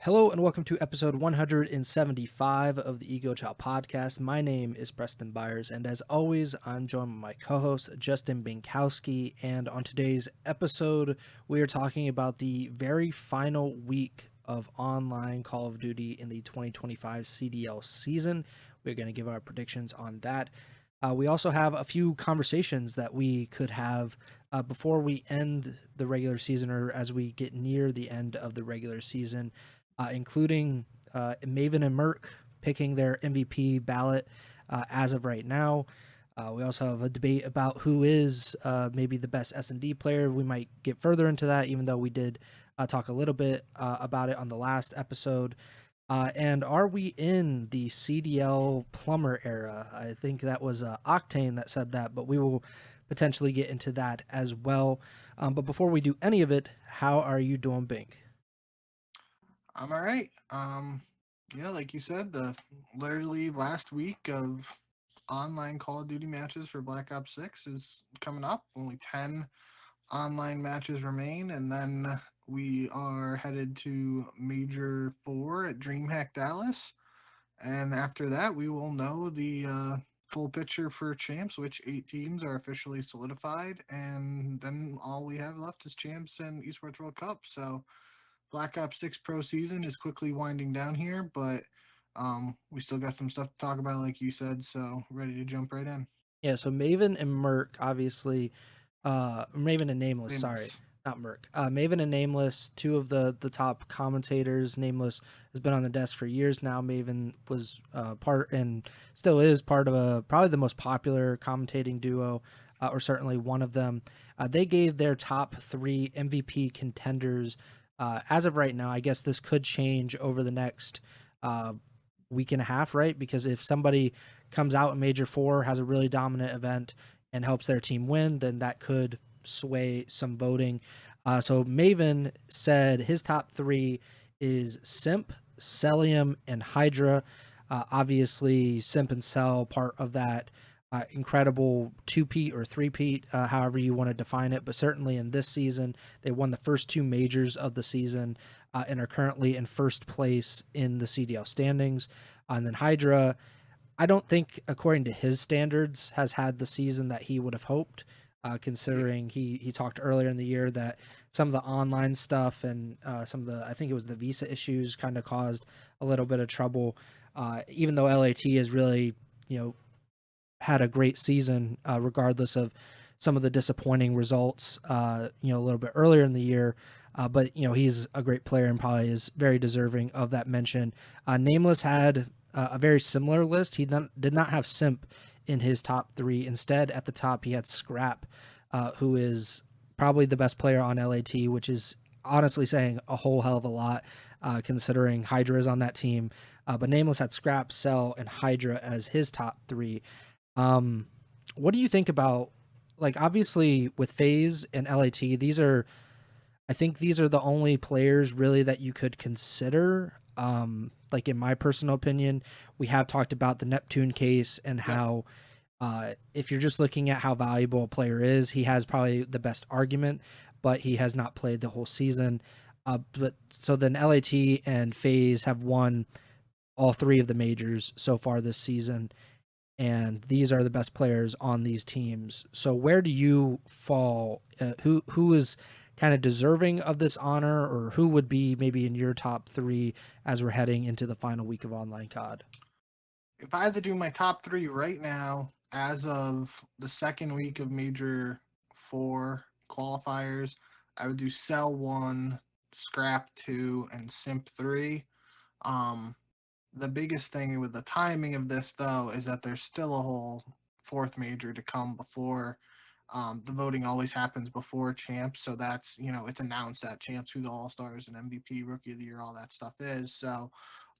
Hello and welcome to episode 175 of the Ego Chall Podcast. My name is Preston Byers, and as always, I'm joined by my co-host Justin Binkowski. And on today's episode, we are talking about the very final week of online Call of Duty in the 2025 CDL season. We're going to give our predictions on that. We also have a few conversations that we could have before we end the regular season, or as we get near the end of the regular season. Including Maven and Merck picking their MVP ballot as of right now. We also have a debate about who is maybe the best S&D player. We might get further into that, even though we did talk a little bit about it on the last episode. And are we in the CDL plumber era? I think that was Octane that said that, but we will potentially get into that as well. But before we do any of it, how are you doing, Bink? I'm all right. Yeah, like you said, the literally last week of online Call of Duty matches for Black Ops 6 is coming up. Only 10 online matches remain, and then we are headed to Major 4 at DreamHack Dallas. And after that, we will know the full picture for champs, which 8 teams are officially solidified. And then all we have left is champs and Esports World Cup. So Black Ops 6 Pro season is quickly winding down here, but we still got some stuff to talk about, like you said, so ready to jump right in. Yeah, so Maven and Merc, obviously, Maven and Nameless, sorry, Nameless. not Merc. Maven and Nameless, two of the top commentators. Nameless has been on the desk for years now. Maven was part and still is part of probably the most popular commentating duo, or certainly one of them. They gave their top three MVP contenders as of right now. I guess this could change over the next uh, week and a half, right? Because if somebody comes out in Major 4, has a really dominant event, and helps their team win, then that could sway some voting. So Maven said his top three is Simp, Celium, and Hydra. Obviously, Simp and Cell part of that incredible two-peat or three-peat, however you want to define it. But certainly in this season, they won the first two majors of the season and are currently in first place in the CDL standings. And then Hydra, I don't think, according to his standards, has had the season that he would have hoped, Yeah. considering he talked earlier in the year that some of the online stuff and some of the, I think it was the visa issues, kind of caused a little bit of trouble. Even though LAT has really, had a great season, regardless of some of the disappointing results, a little bit earlier in the year. But he's a great player and probably is very deserving of that mention. Nameless had a very similar list. He did not have Simp in his top three. Instead, at the top, he had Scrap, who is probably the best player on LAT, which is honestly saying a whole hell of a lot, considering Hydra is on that team. But Nameless had Scrap, Cell, and Hydra as his top three. Um, what do you think about, like, obviously with FaZe and LAT, I think these are the only players really that you could consider. Like in my personal opinion, we have talked about the Neptune case and Yep. how if you're just looking at how valuable a player is, he has probably the best argument, but he has not played the whole season. But so then LAT and FaZe have won all three of the majors so far this season, and these are the best players on these teams. So where do you fall? Who is kind of deserving of this honor, or who would be maybe in your top three as we're heading into the final week of online COD? If I had to do my top three right now, as of the second week of Major 4 qualifiers, I would do Cell 1, Scrap 2, and Simp 3. Um, the biggest thing with the timing of this, though, is that there's still a whole fourth major to come before the voting always happens before champs. So that's, it's announced at champs who the All Stars and MVP, Rookie of the Year, all that stuff is. So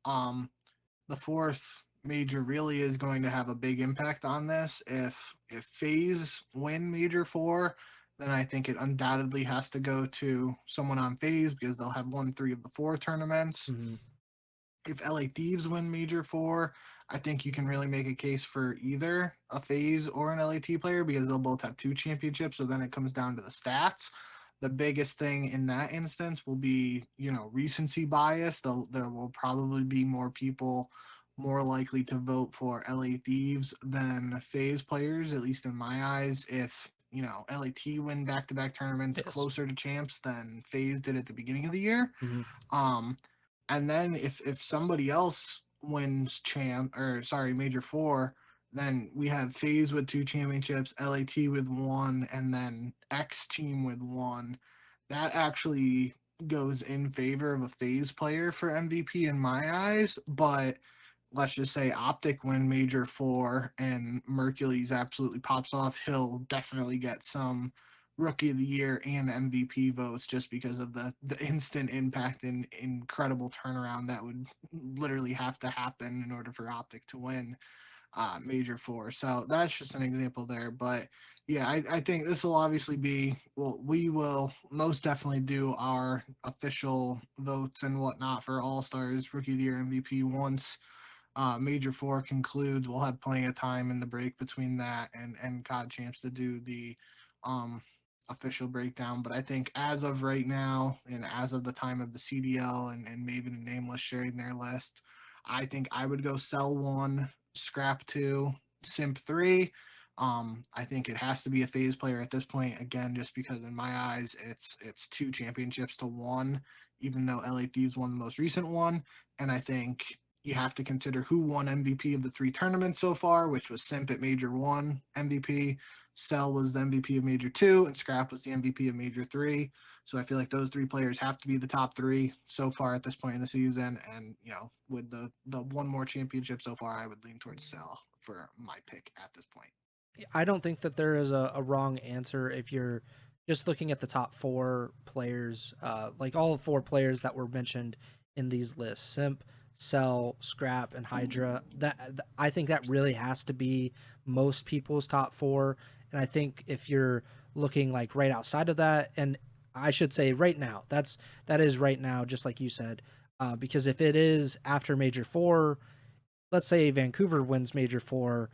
um, the fourth major really is going to have a big impact on this. If FaZe win Major 4, then I think it undoubtedly has to go to someone on FaZe because they'll have won 3 of the 4 tournaments. Mm-hmm. If LA Thieves win Major 4, I think you can really make a case for either a FaZe or an LAT player because they'll both have 2 championships. So then it comes down to the stats. The biggest thing in that instance will be, recency bias. There will probably be more people more likely to vote for LA Thieves than FaZe players, at least in my eyes. If, LAT win back-to-back tournaments Yes. closer to champs than FaZe did at the beginning of the year. Mm-hmm. Um, and then if somebody else wins Major Four, then we have FaZe with 2 championships, LAT with 1, and then X team with 1. That actually goes in favor of a FaZe player for MVP in my eyes, but let's just say Optic win Major Four and Mercules absolutely pops off, he'll definitely get some Rookie of the Year and MVP votes just because of the instant impact and incredible turnaround that would literally have to happen in order for Optic to win Major Four. So that's just an example there. But yeah, I think this will obviously be, well, we will most definitely do our official votes and whatnot for All Stars, Rookie of the Year, MVP once Major Four concludes. We'll have plenty of time in the break between that and COD Champs to do the um, official breakdown. But I think as of right now, and as of the time of the CDL and Maven and Nameless sharing their list, I think I would go Sell 1, Scrap 2, Simp 3. I think it has to be a FaZe player at this point, again, just because in my eyes it's 2 championships to 1, even though LA Thieves won the most recent one. And I think you have to consider who won MVP of the 3 tournaments so far, which was Simp at Major 1 MVP, Cell was the MVP of Major 2, and Scrap was the MVP of Major 3. So I feel like those 3 players have to be the top 3 so far at this point in the season. And, with the one more championship so far, I would lean towards Cell for my pick at this point. I don't think that there is a wrong answer if you're just looking at the top 4 players, like all 4 players that were mentioned in these lists: Simp, Cell, Scrap, and Hydra. I think that really has to be most people's top 4. And I think if you're looking like right outside of that, and I should say right now, that is right now, just like you said, because if it is after Major 4, let's say Vancouver wins Major 4,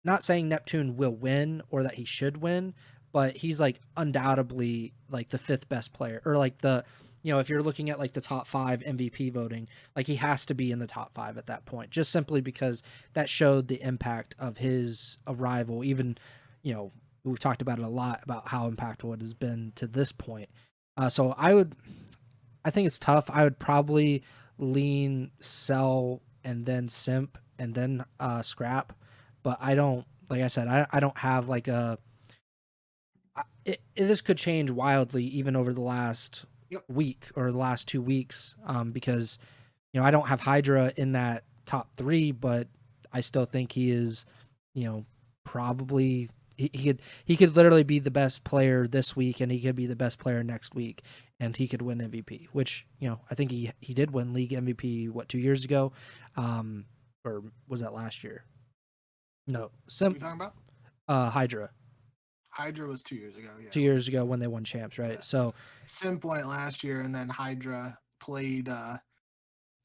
not saying Neptune will win or that he should win, but he's like undoubtedly like the 5th best player, or like if you're looking at like the top 5 MVP voting, like he has to be in the top 5 at that point, just simply because that showed the impact of his arrival. Even, we've talked about it a lot about how impactful it has been to this point. So I think it's tough. I would probably lean Cell and then Simp and then Scrap, but I don't, like I said, I don't have like this could change wildly even over the last week or the last 2 weeks, because I don't have Hydra in that top 3, but I still think he is, probably he could literally be the best player this week, and he could be the best player next week, and he could win MVP, which I think he did win league MVP 2 years ago, or was that last year? No, What are you talking about? Hydra. Hydra was 2 years ago. Yeah, 2 years ago when they won champs, right? Yeah. So Simp won it last year, and then Hydra played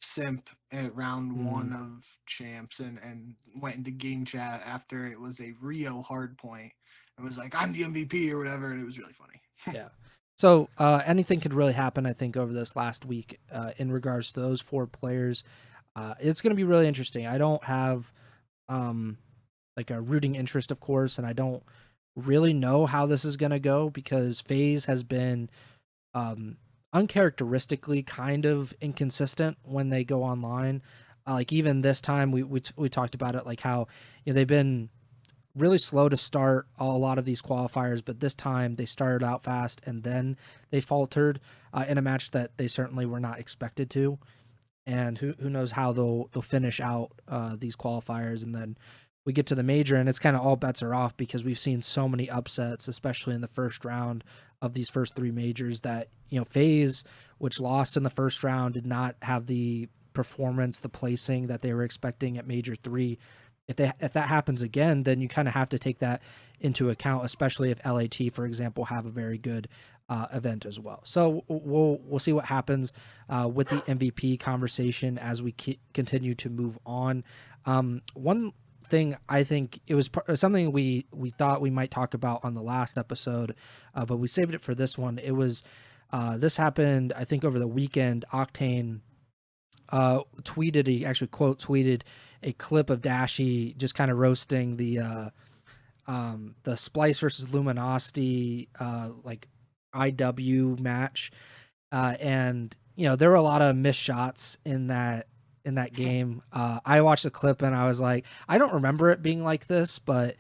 Simp at round 1 of champs and went into game chat after it was a Rio hard point and was like, I'm the MVP or whatever, and it was really funny. yeah. So anything could really happen, I think, over this last week in regards to those 4 players. It's going to be really interesting. I don't have like a rooting interest, of course, and I don't really know how this is going to go because FaZe has been uncharacteristically kind of inconsistent when they go online. Like even this time, we talked about it, like how they've been really slow to start a lot of these qualifiers, but this time they started out fast and then they faltered in a match that they certainly were not expected to. And who knows how they'll finish out these qualifiers, and then we get to the major, and it's kind of all bets are off because we've seen so many upsets, especially in the first round of these first 3 majors. That FaZe, which lost in the first round, did not have the performance, the placing that they were expecting at Major 3. If that happens again, then you kind of have to take that into account, especially if LAT, for example, have a very good event as well. So we'll see what happens with the MVP conversation as we continue to move on. One thing I think it was something we thought we might talk about on the last episode, but we saved it for this one. It was this happened I think over the weekend. Octane tweeted, he actually quote tweeted a clip of Dashy just kind of roasting the Splice versus Luminosity like IW match, and there were a lot of missed shots in that game. I watched the clip and I was like, I don't remember it being like this, but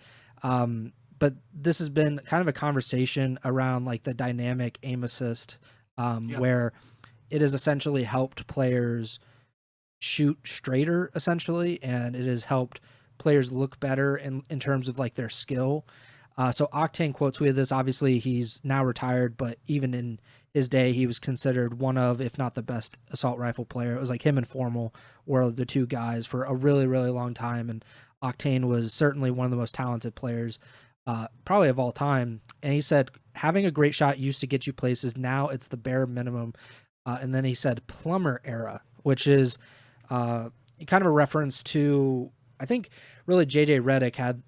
this has been kind of a conversation around like the dynamic aim assist, Yep. where it has essentially helped players shoot straighter essentially, and it has helped players look better in terms of like their skill. So Octane quote tweeted this. Obviously, he's now retired, but even in his day, he was considered one of, if not the best assault rifle player. It was like him and Formal were the two guys for a really, really long time, and Octane was certainly one of the most talented players, probably of all time. And he said, having a great shot used to get you places. Now it's the bare minimum. And then he said plumber era, which is kind of a reference to, I think, really JJ Redick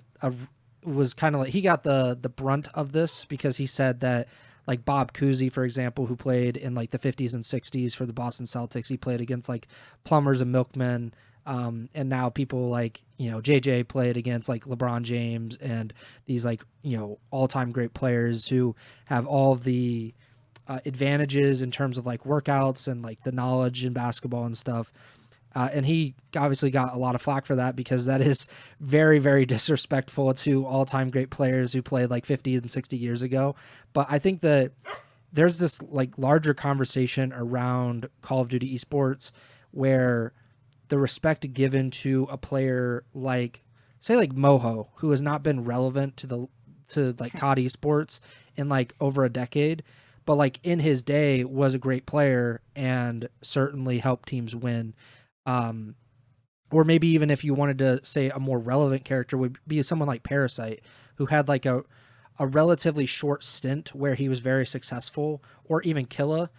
was kind of like, he got the brunt of this because he said that like Bob Cousy, for example, who played in like the 50s and 60s for the Boston Celtics, he played against like plumbers and milkmen. And now people like, JJ played against like LeBron James and these like, all-time great players who have all the advantages in terms of like workouts and like the knowledge in basketball and stuff. And he obviously got a lot of flack for that because that is very, very disrespectful to all-time great players who played like 50 and 60 years ago. But I think that there's this like larger conversation around Call of Duty esports where the respect given to a player like, say, like Moho, who has not been relevant to like COD esports in like over a decade, but like in his day was a great player and certainly helped teams win. Or maybe even if you wanted to say a more relevant character would be someone like Parasite, who had like a relatively short stint where he was very successful, or even Killa.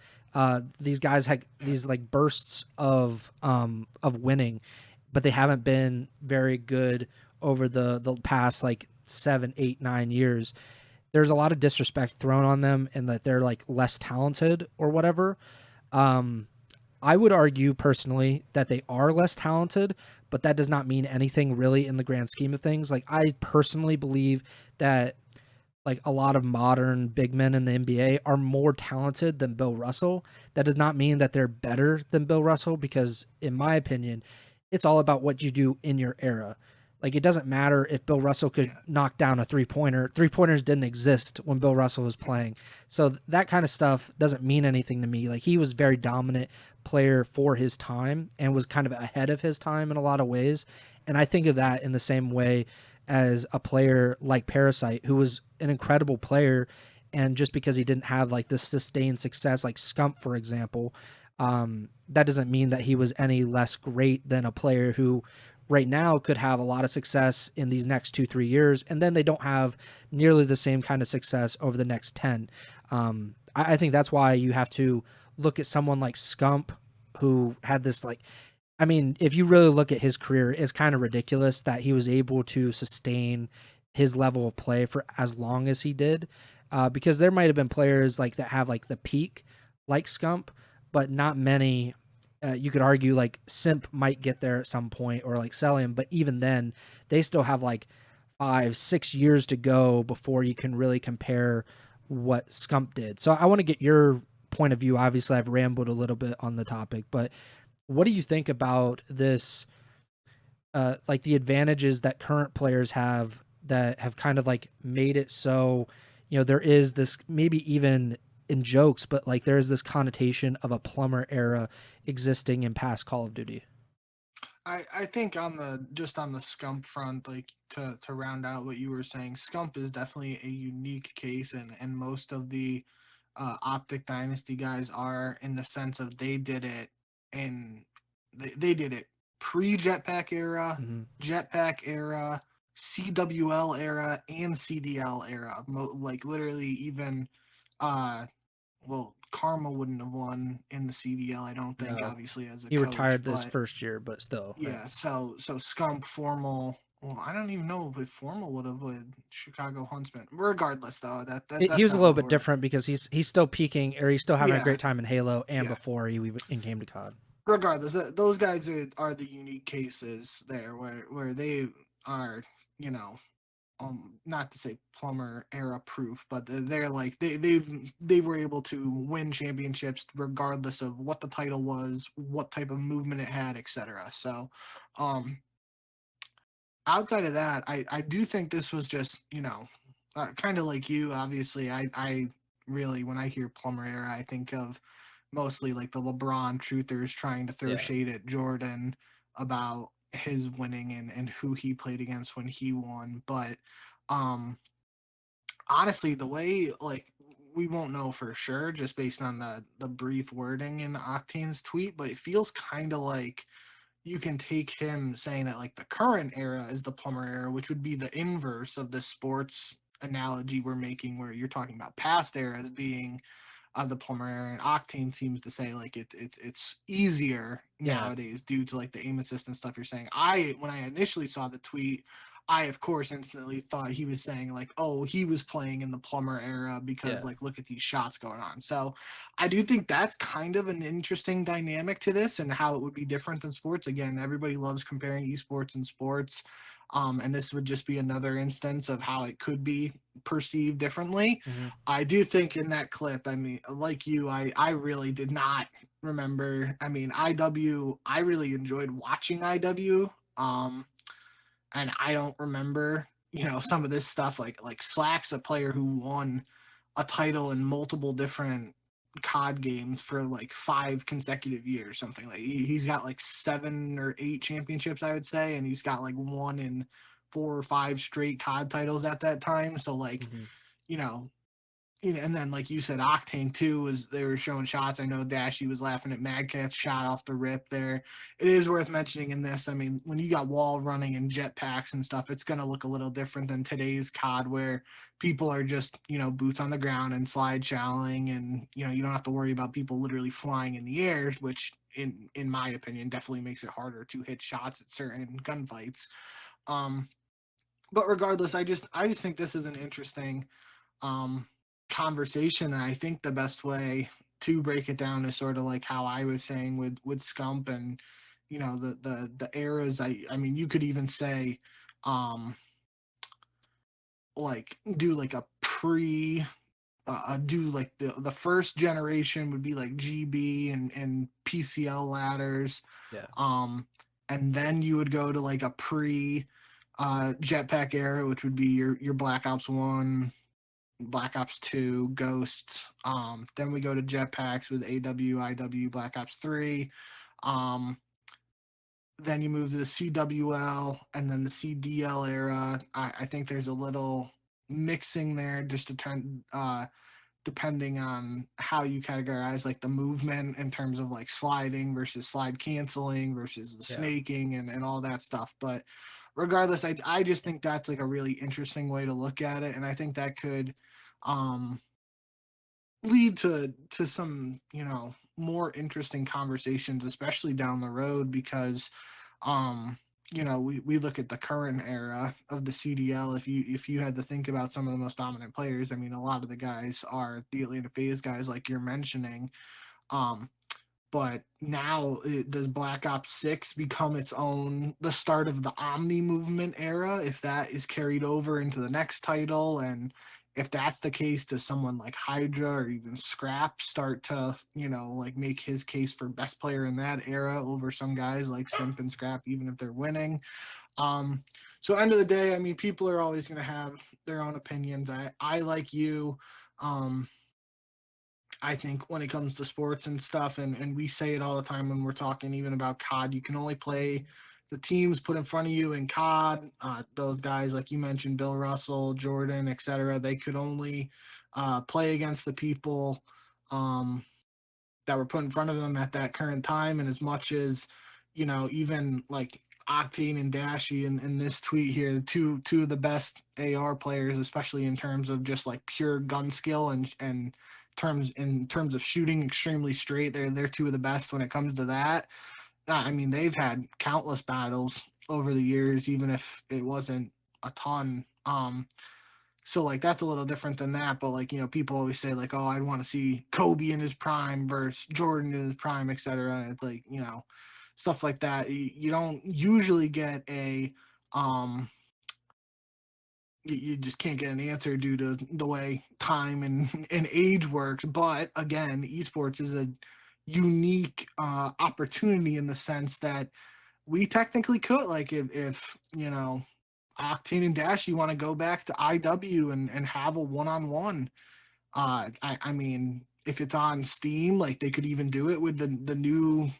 These guys had these like bursts of winning, but they haven't been very good over the past like 7, 8, 9 years. There's a lot of disrespect thrown on them and that they're like less talented or whatever. I would argue personally that they are less talented, but that does not mean anything really in the grand scheme of things. Like I personally believe that like a lot of modern big men in the NBA are more talented than Bill Russell. That does not mean that they're better than Bill Russell because in my opinion, it's all about what you do in your era. Like it doesn't matter if Bill Russell could knock down a three-pointer. Three-pointers didn't exist when Bill Russell was playing. So that kind of stuff doesn't mean anything to me. Like he was very dominant player for his time and was kind of ahead of his time in a lot of ways. And I think of that in the same way as a player like Parasite, who was an incredible player. And just because he didn't have like this sustained success, like Scump, for example, that doesn't mean that he was any less great than a player who right now could have a lot of success in these next 2-3 years, and then they don't have nearly the same kind of success over the next 10. I think that's why you have to look at someone like Scump, who had this like, I mean, if you really look at his career, it's kind of ridiculous that he was able to sustain his level of play for as long as he did, because there might have been players like that have like the peak like Scump, but not many. You could argue like Simp might get there at some point, or like Celium, but even then they still have like 5-6 years to go before you can really compare what Scump did. So I want to get your point of view. Obviously I've rambled a little bit on the topic, but what do you think about this, like the advantages that current players have that have kind of like made it so, there is this, maybe even in jokes, but like there's this connotation of a plumber era existing in past Call of Duty. I think on the Scump front, like to round out what you were saying, Scump is definitely a unique case, and most of the Optic Dynasty guys are, in the sense of they did it in they did it pre Jetpack era, Mm-hmm. Jetpack era, CWL era, and CDL era. Like literally even uh well, Karma wouldn't have won in the CDL, I don't think, No, obviously as a he coach, retired this but first year, but still, yeah. yeah. So Skunk, Formal, Well, I don't even know if Formal would have with Chicago Huntsman. Regardless, though, He that's was a not little what bit we're. different because he's still peaking, or he's still having a Yeah, great time in Halo and yeah. before he even came to COD. Regardless, those guys are the unique cases there, where they are, you know, not to say plumber era proof, but they're like they were able to win championships regardless of what the title was, what type of movement it had, etc. So, um, outside of that, I do think this was just, kind of like you. Obviously, I really, when I hear plumber era, I think of mostly like the LeBron truthers trying to throw Yeah, shade at Jordan about his winning and who he played against when he won. But um honestly, the way, like, we won't know for sure just based on the brief wording in Octane's tweet, but it feels kind of like you can take him saying that like the current era is the plumber era, which would be the inverse of the sports analogy we're making, where you're talking about past eras being the plumber. And Octane seems to say like it's easier yeah, nowadays due to like the aim assist and stuff you're saying. I When I initially saw the tweet, I of course instantly thought he was saying like, oh, he was playing in the plumber era because yeah. like look at these shots going on. So I do think that's kind of an interesting dynamic to this and how it would be different than sports. Again, everybody loves comparing esports and sports. And this would just be another instance of how it could be perceived differently. Hmm. I do think in that clip, I mean, like you, I really did not remember. I mean, I really enjoyed watching IW. And I don't remember, some of this stuff like Slack's a player who won a title in multiple different COD games for like 5 consecutive years, something like he's got like 7 or 8 championships, I would say, and he's got like one in 4 or 5 straight COD titles at that time. So like, Hmm. you know, and then like you said, Octane too was they were showing shots. I know Dashy was laughing at Magcat's shot off the rip there. It is worth mentioning in this. I mean, when you got wall running and jetpacks and stuff, it's gonna look a little different than today's COD where people are just, boots on the ground and slide chowing, and you don't have to worry about people literally flying in the air, which in my opinion definitely makes it harder to hit shots at certain gunfights. Um, but regardless, I just think this is an interesting um, conversation. And I think the best way to break it down is sort of like how I was saying with Scump and the eras. I mean, you could even say like do like a pre do like the first generation would be like GB and PCL ladders, Yeah, um and then you would go to like a pre jetpack era, which would be your Black Ops 1, Black Ops 2, Ghosts. Then we go to jetpacks with AW, IW, Black Ops 3. Um, then you move to the CWL and then the CDL era. I think there's a little mixing there just to turn depending on how you categorize like the movement in terms of like sliding versus slide canceling versus the yeah. snaking and all that stuff. But regardless, I just think that's like a really interesting way to look at it. And I think that could um lead to some more interesting conversations, especially down the road, because um we look at the current era of the CDL. If you had to think about some of the most dominant players, I mean, a lot of the guys are the Atlanta Phase guys like you're mentioning. um but now does Black Ops 6 become its own, the start of the Omni movement era, if that is carried over into the next title? And if that's the case, does someone like Hydra or even Scrap start to, like make his case for best player in that era over some guys like Simp and Scrap, even if they're winning? Um, so end of the day, I mean, people are always going to have their own opinions. I like you. Um, I think when it comes to sports and stuff, and we say it all the time when we're talking even about COD, you can only play the teams put in front of you in COD. Those guys, like you mentioned, Bill Russell, Jordan, etc., they could only play against the people um, that were put in front of them at that current time. And as much as, even like Octane and Dashy in this tweet here, two of the best AR players, especially in terms of just like pure gun skill and in terms of shooting extremely straight. They're two of the best when it comes to that. I mean, they've had countless battles over the years, even if it wasn't a ton. So like that's a little different than that. But like, people always say like, oh, I'd want to see Kobe in his prime versus Jordan in his prime, etc. And it's like, stuff like that. You don't usually get a you just can't get an answer due to the way time and age works. But again, esports is a unique opportunity in the sense that we technically could, like, if Octane and Dash, you want to go back to IW and have a one-on-one. I mean, if it's on Steam, like they could even do it with the new,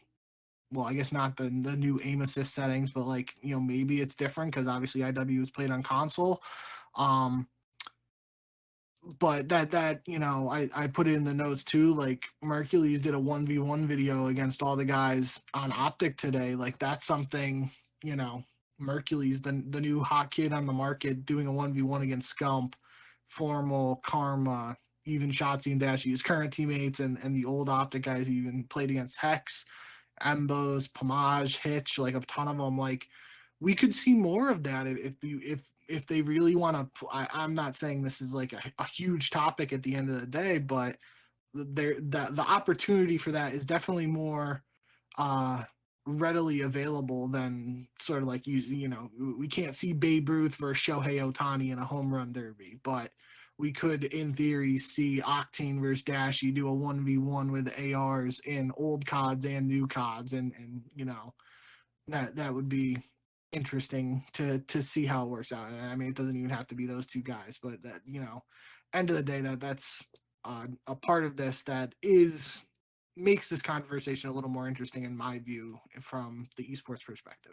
well, I guess not the new aim assist settings, but like, maybe it's different because obviously IW is played on console. Um, but that I put it in the notes too. Like Mercules did a 1v1 video against all the guys on Optic today. Like that's something, Mercules, the new hot kid on the market, doing a 1v1 against Scump, Formal, Karma, even Shotzi and Dashy, his current teammates, and the old Optic guys he even played against, Hex, Embos, Pomage, Hitch, like a ton of them. Like we could see more of that if they really want to. I'm not saying this is like a huge topic at the end of the day, but the opportunity for that is definitely more readily available than sort of like we can't see Babe Ruth versus Shohei Ohtani in a home run derby, but we could in theory see Octane versus Dashy do a 1v1 with ARs in old CODs and new CODs, and that would be interesting to see how it works out. I mean, it doesn't even have to be those two guys, but that end of the day, that's a part of this that makes this conversation a little more interesting in my view from the esports perspective.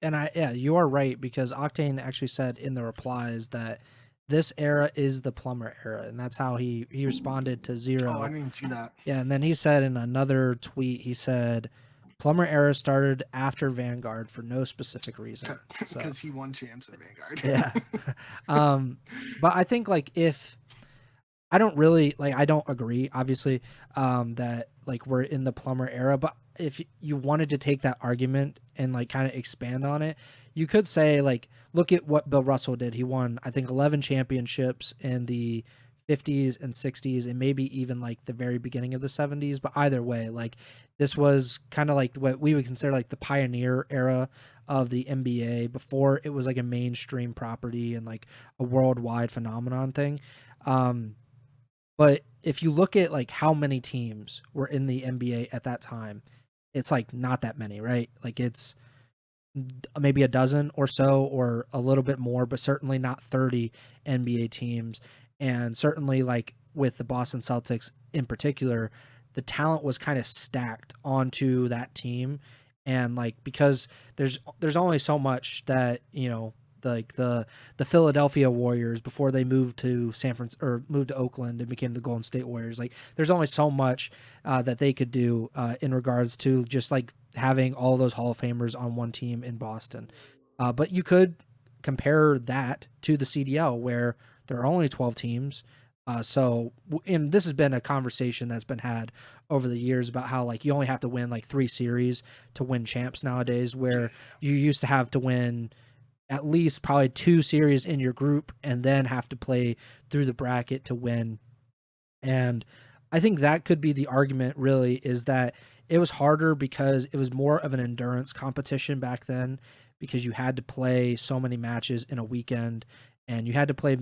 And you are right, because Octane actually said in the replies that this era is the plumber era, and that's how he responded to Zero. Oh, I didn't even see that. Yeah, and then he said in another tweet, he said, "Plumber era started after Vanguard for no specific reason." Because he won champs in Vanguard. Yeah. But I think like if I don't agree, obviously, that like we're in the plumber era, but if you wanted to take that argument and like kind of expand on it, you could say like, look at what Bill Russell did. He won, I think, 11 championships in the 50s and 60s, and maybe even like the very beginning of the 70s. But either way, like this was kind of like what we would consider like the pioneer era of the NBA before it was like a mainstream property and like a worldwide phenomenon thing. But if you look at like how many teams were in the NBA at that time, it's like not that many, right? Like it's maybe a dozen or so, or a little bit more, but certainly not 30 NBA teams. And certainly like with the Boston Celtics in particular, the talent was kind of stacked onto that team. And like because there's only so much that, like the Philadelphia Warriors before they moved to moved to Oakland and became the Golden State Warriors. Like there's only so much that they could do in regards to just like having all those Hall of Famers on one team in Boston. But you could compare that to the CDL where there are only 12 teams. And this has been a conversation that's been had over the years about how like you only have to win like 3 series to win champs nowadays, where you used to have to win at least probably 2 series in your group and then have to play through the bracket to win. And I think that could be the argument, really, is that it was harder because it was more of an endurance competition back then, because you had to play so many matches in a weekend, and you had to play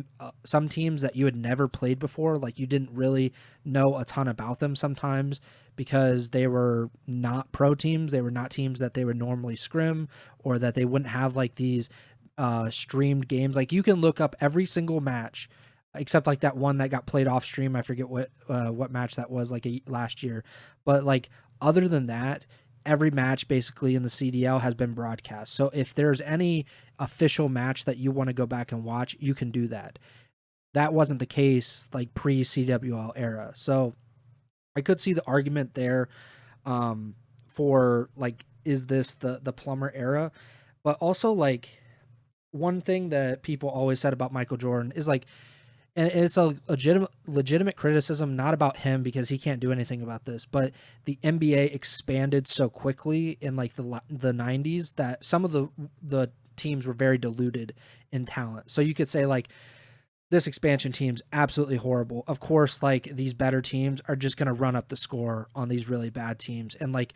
some teams that you had never played before. Like you didn't really know a ton about them sometimes because they were not pro teams. They were not teams that they would normally scrim, or that they wouldn't have like these streamed games. Like you can look up every single match except like that one that got played off stream. I forget what match that was, like last year. But like other than that, every match basically in the CDL has been broadcast. So if there's any official match that you want to go back and watch, you can do that. That wasn't the case like pre-CWL era. So I could see the argument there for like, is this the plumber era? But also like one thing that people always said about Michael Jordan is like and it's a legitimate criticism, not about him because he can't do anything about this, but the NBA expanded so quickly in like the 90s that some of the teams were very diluted in talent. So you could say like this expansion team's absolutely horrible. Of course, like these better teams are just going to run up the score on these really bad teams, and like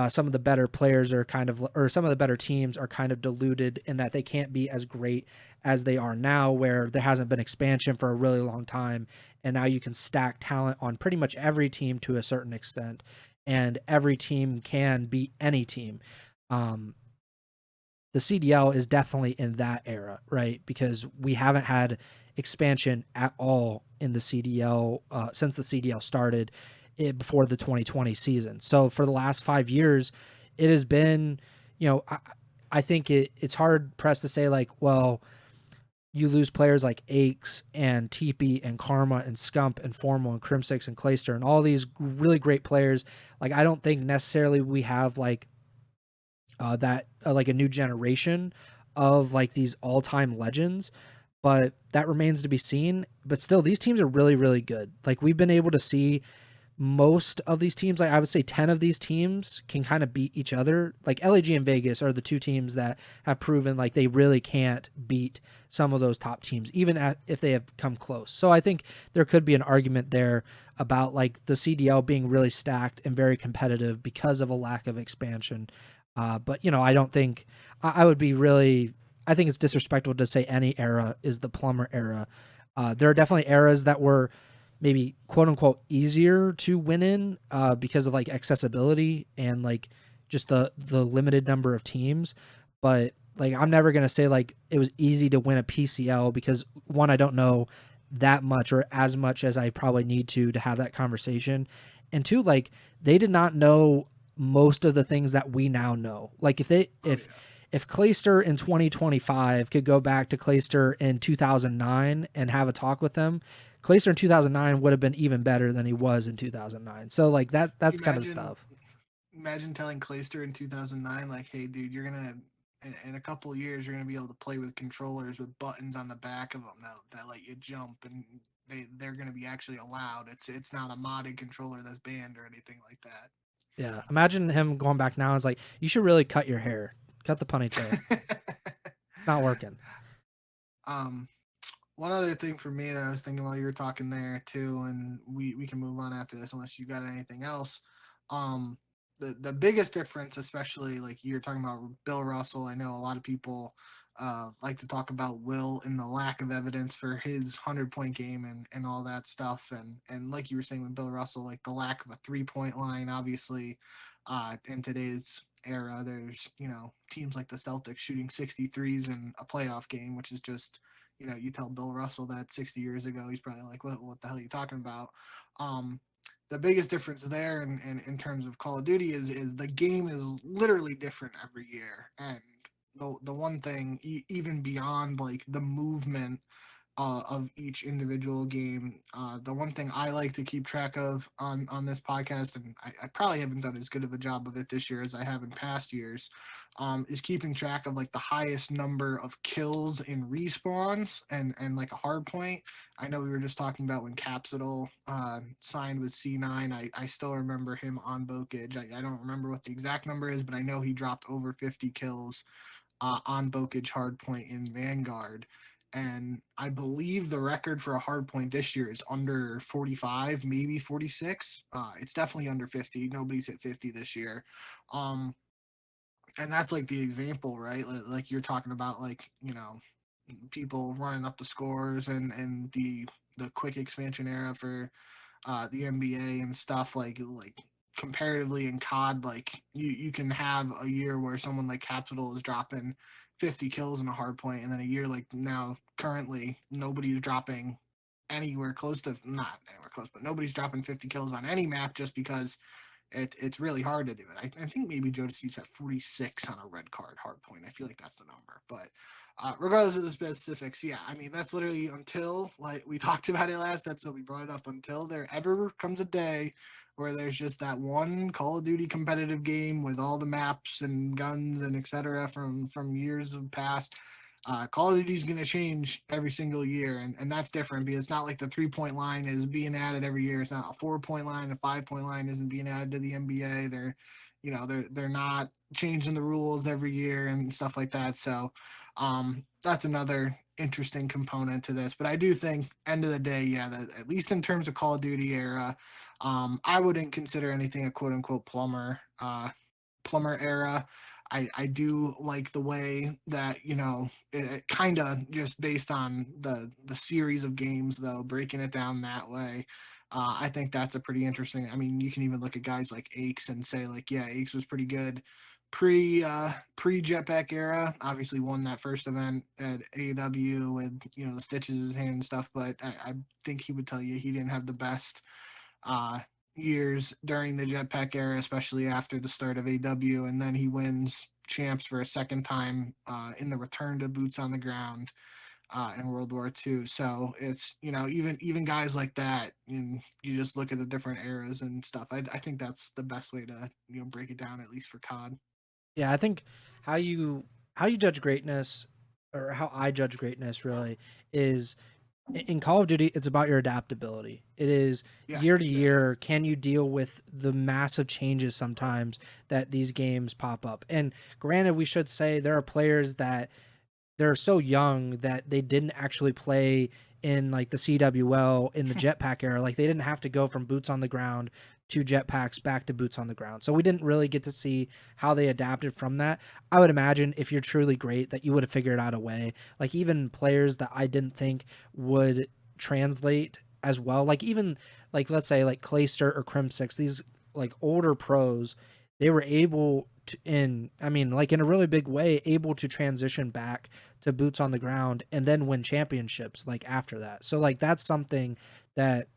some of the better players are kind of, or some of the better teams are kind of diluted in that they can't be as great as they are now, where there hasn't been expansion for a really long time, and now you can stack talent on pretty much every team to a certain extent, and every team can beat any team. Um, the CDL is definitely in that era, right? Because we haven't had expansion at all in the CDL since the CDL started before the 2020 season. So for the last 5 years, it has been, I think it's hard pressed to say like, well, you lose players like Aches and TP and Karma and Scump and Formal and Crimsix and Clayster and all these really great players. Like, I don't think necessarily we have like that like a new generation of like these all-time legends, but that remains to be seen. But still, these teams are really, really good. Like, we've been able to see most of these teams, like I would say 10 of these teams can kind of beat each other. Like LAG and Vegas are the two teams that have proven like they really can't beat some of those top teams, even if they have come close. So I think there could be an argument there about like the CDL being really stacked and very competitive because of a lack of expansion. But I don't think I would be really. I think it's disrespectful to say any era is the plumber era. There are definitely eras that were maybe quote unquote easier to win in because of like accessibility and like just the limited number of teams. But like I'm never gonna say like it was easy to win a PCL because one, I don't know that much or as much as I probably need to have that conversation. And two, like they did not know most of the things that we now know. Like if Clayster in 2025 could go back to Clayster in 2009 and have a talk with them, Clayster in 2009 would have been even better than he was in 2009. So like that's kind of stuff. Imagine telling Clayster in 2009, like, hey, dude, you're going to, in a couple of years, you're going to be able to play with controllers with buttons on the back of them that let you jump, and they're going to be actually allowed. It's not a modded controller that's banned or anything like that. Yeah. Imagine him going back now and it's like, you should really cut your hair. Cut the ponytail. Not working. One other thing for me that I was thinking while you were talking there too, and we can move on after this unless you got anything else. Um, the biggest difference, especially like you're talking about Bill Russell, I know a lot of people like to talk about Will and the lack of evidence for his 100-point game and all that stuff, and like you were saying with Bill Russell, like the lack of a 3-point line, obviously, in today's era, there's teams like the Celtics shooting 63s in a playoff game, which is just you tell Bill Russell that 60 years ago, he's probably like, what the hell are you talking about? The biggest difference there in terms of Call of Duty is the game is literally different every year. And the one thing, even beyond like the movement of each individual game. The one thing I like to keep track of on this podcast, and I probably haven't done as good of a job of it this year as I have in past years, is keeping track of like the highest number of kills in respawns and like a hard point. I know we were just talking about when Capsidal signed with C9. I still remember him on Bokage. I don't remember what the exact number is, but I know he dropped over 50 kills on Bokage Hardpoint in Vanguard. And I believe the record for a hard point this year is under 45, maybe 46. It's definitely under 50. Nobody's hit 50 this year. And that's like the example, right? Like you're talking about, like, people running up the scores and the quick expansion era for the NBA and stuff like comparatively in COD, like you can have a year where someone like Capital is dropping 50 kills in a hard point, and then a year like now currently nobody's dropping anywhere close to, not anywhere close, but nobody's dropping 50 kills on any map just because it's really hard to do it. I think maybe Joe Steve's at 46 on a red card hard point. I feel like that's the number. But regardless of the specifics, yeah, I mean, that's literally until, like we talked about it last episode, we brought it up, until there ever comes a day where there's just that one Call of Duty competitive game with all the maps and guns and etc. from years of past. Call of Duty is going to change every single year, and that's different because it's not like the 3 point line is being added every year. It's not a 4 point line, a 5 point line isn't being added to the NBA. They're not changing the rules every year and stuff like that. So that's another interesting component to this. But I do think, end of the day, yeah, that at least in terms of Call of Duty era, I wouldn't consider anything a quote unquote plumber era. I do like the way that it kind of just based on the series of games though, breaking it down that way. I think that's a pretty interesting. I mean, you can even look at guys like Aches and say like, yeah, Aches was pretty good pre jetpack era. Obviously, won that first event at AW with the stitches in his hand and stuff. But I think he would tell you he didn't have the best uh, years during the jetpack era, especially after the start of AW, and then he wins champs for a second time in the return to boots on the ground in World War II. So it's even guys like that, and you just look at the different eras and stuff. I think that's the best way to break it down, at least for COD. Yeah, I think how you how you judge greatness, or how I judge greatness really, is in Call of Duty, it's about your adaptability. It is Yeah, year to yeah, yeah. year, can you deal with the massive changes sometimes that these games pop up? And granted, we should say there are players that they're so young that they didn't actually play in like the CWL in the jetpack era. Like they didn't have to go from boots on the ground to jetpacks back to boots on the ground. So we didn't really get to see how they adapted from that. I would imagine if you're truly great that you would have figured out a way. Like even players that I didn't think would translate as well. Like even like let's say like Clayster or Crim6, these like older pros, they were able to, in I mean like in a really big way, able to transition back to boots on the ground and then win championships like after that. So like that's something that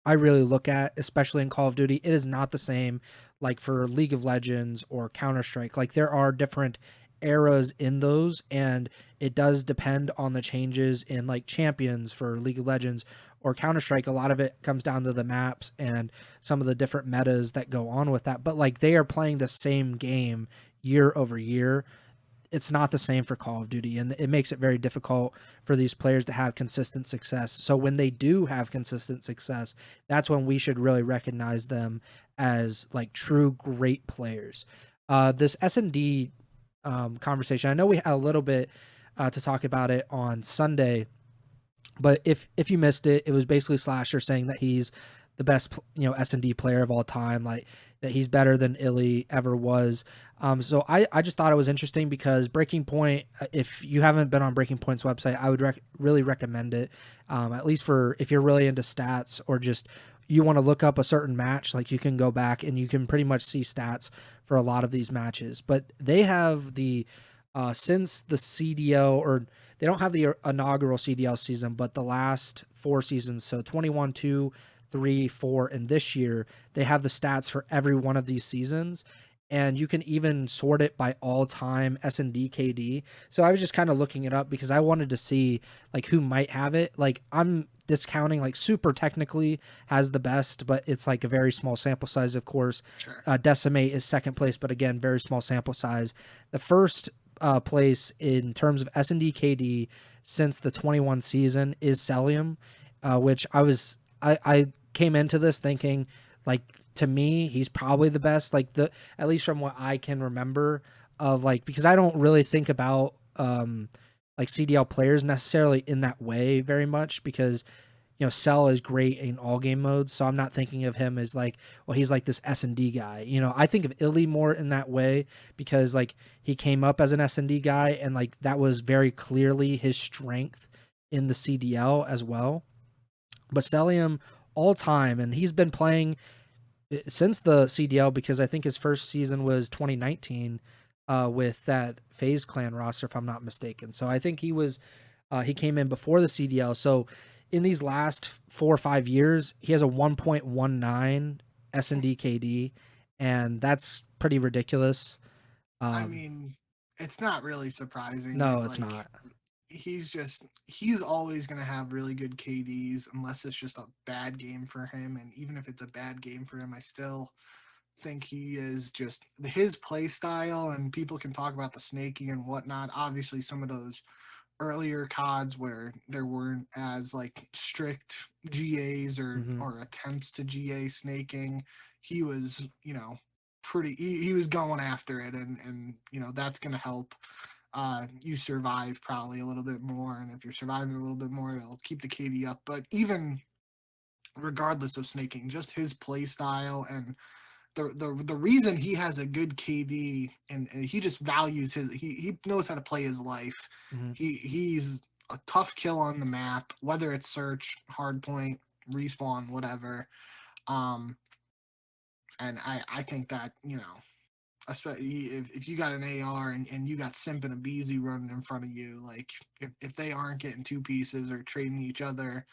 I really look at, especially in Call of Duty. It is not the same like for League of Legends or Counter-Strike. Like there are different eras in those, and it does depend on the changes in like champions for League of Legends or Counter-Strike. A lot of it comes down to the maps and some of the different metas that go on with that. But like they are playing the same game year over year. It's not the same for Call of Duty, and it makes it very difficult for these players to have consistent success. So when they do have consistent success, that's when we should really recognize them as like true great players. This S&D conversation, I know we had a little bit to talk about it on Sunday, but if you missed it, it was basically Slasher saying that he's the best S&D player of all time, like that he's better than Illy ever was. So I just thought it was interesting because Breaking Point, if you haven't been on Breaking Point's website, I would really recommend it, at least for if you're really into stats or just you want to look up a certain match. Like you can go back and you can pretty much see stats for a lot of these matches. But they have the since the CDL, or they don't have the inaugural CDL season, but the last 4 seasons, so 21, 2, 3, 4, and this year, they have the stats for every one of these seasons. And you can even sort it by all-time S&D KD. So I was just kind of looking it up because I wanted to see like who might have it. Like I'm discounting like Super technically has the best, but it's like a very small sample size, of course. Sure. Decimate is second place, but again, very small sample size. The first place in terms of S&D KD since the 21 season is Celium, which I came into this thinking like to me he's probably the best, like the at least from what I can remember of like, because I don't really think about like CDL players necessarily in that way very much because Cell is great in all game modes, so I'm not thinking of him as like, well, he's like this S&D guy. I think of Illy more in that way because like he came up as an S&D guy and like that was very clearly his strength in the CDL as well. But Celium all time, and he's been playing since the CDL because I think his first season was 2019 with that FaZe Clan roster, if I'm not mistaken. So I think he came in before the CDL. So in these last 4 or 5 years, he has a 1.19 S&D KD, and that's pretty ridiculous. I Um, mean, it's not really surprising. no, it's Like not. he's always gonna have really good KDs unless it's just a bad game for him. And even if it's a bad game for him, I still think he is just his play style, and people can talk about the snaking and whatnot. Obviously, some of those earlier CODs where there weren't as like strict GAs Hmm. or attempts to GA snaking, he was, pretty he was going after it, and that's going to help you survive probably a little bit more, and if you're surviving a little bit more, it'll keep the KD up. But even regardless of snaking, just his play style and the reason he has a good KD, and he just values he knows how to play his life. Hmm. He's a tough kill on the map, whether it's search, hardpoint, respawn, whatever. Um, and I think that, especially if you got an AR and you got Simp and a BZ running in front of you, like if they aren't getting two pieces or trading each other,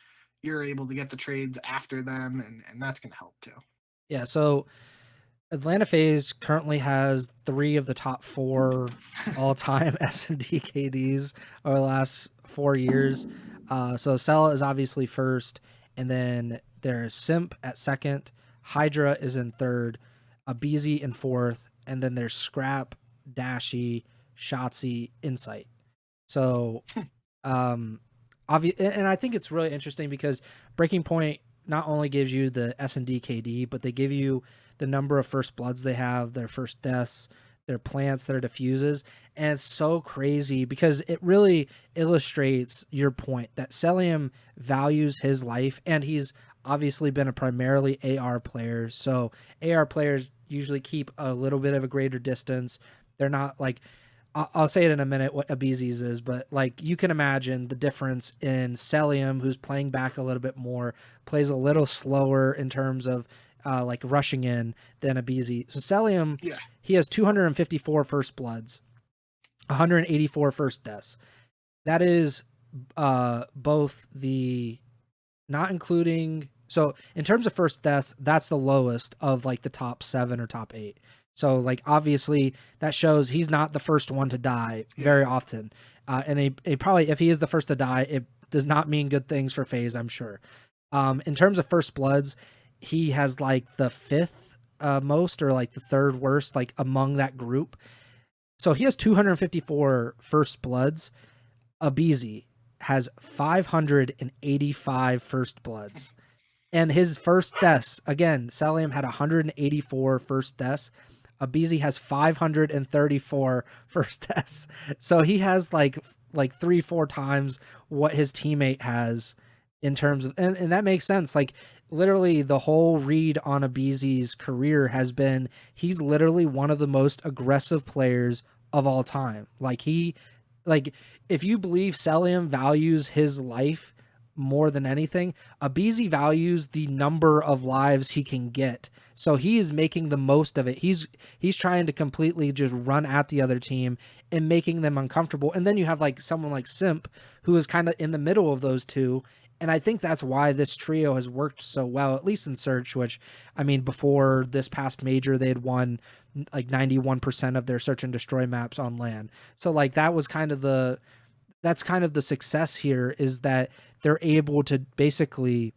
you're able to get the trades after them, and that's gonna help too. Yeah. So Atlanta FaZe currently has 3 of the top 4 all-time S&D KDs over the last 4 years. So Sella is obviously first, and then there's Simp at second, Hydra is in third, Abizi in fourth, and then there's Scrap, Dashy, Shotzi, Insight. So um, and I think it's really interesting because Breaking Point not only gives you the S&D KD, but they give you the number of first bloods they have, their first deaths, their plants, their diffuses. And it's so crazy because it really illustrates your point that Celium values his life, and he's obviously been a primarily AR player. So AR players usually keep a little bit of a greater distance. They're not like, I'll say it in a minute what Abizi's is, but like you can imagine the difference in Celium, who's playing back a little bit more, plays a little slower in terms of like rushing in than Abizi. So Celium, Yeah. he has 254 first bloods, 184 first deaths. That is both the, not including, so in terms of first deaths, that's the lowest of like the top 7 or top 8. So like obviously that shows he's not the first one to die very Yeah. often, and he probably, if he is the first to die, it does not mean good things for FaZe, I'm sure. In terms of first bloods, he has like the 5th most, or like the 3rd worst, like among that group. So he has 254 first bloods. Abizi has 585 first bloods. And his first deaths, again, Salim had 184 first deaths. Abizi has 534 first deaths. So he has like 3-4 times what his teammate has in terms of, and that makes sense. Like literally the whole read on Abizi's career has been he's literally one of the most aggressive players of all time. Like if you believe Celium values his life more than anything, Abizi values the number of lives he can get. So he is making the most of it. He's trying to completely just run at the other team and making them uncomfortable. And then you have like someone like Simp, who is kind of in the middle of those two. And I think that's why this trio has worked so well, at least in Search, which, I mean, before this past major, they had won like 91% of their search and destroy maps on LAN. So like that was kind of that's kind of the success here, is that they're able to basically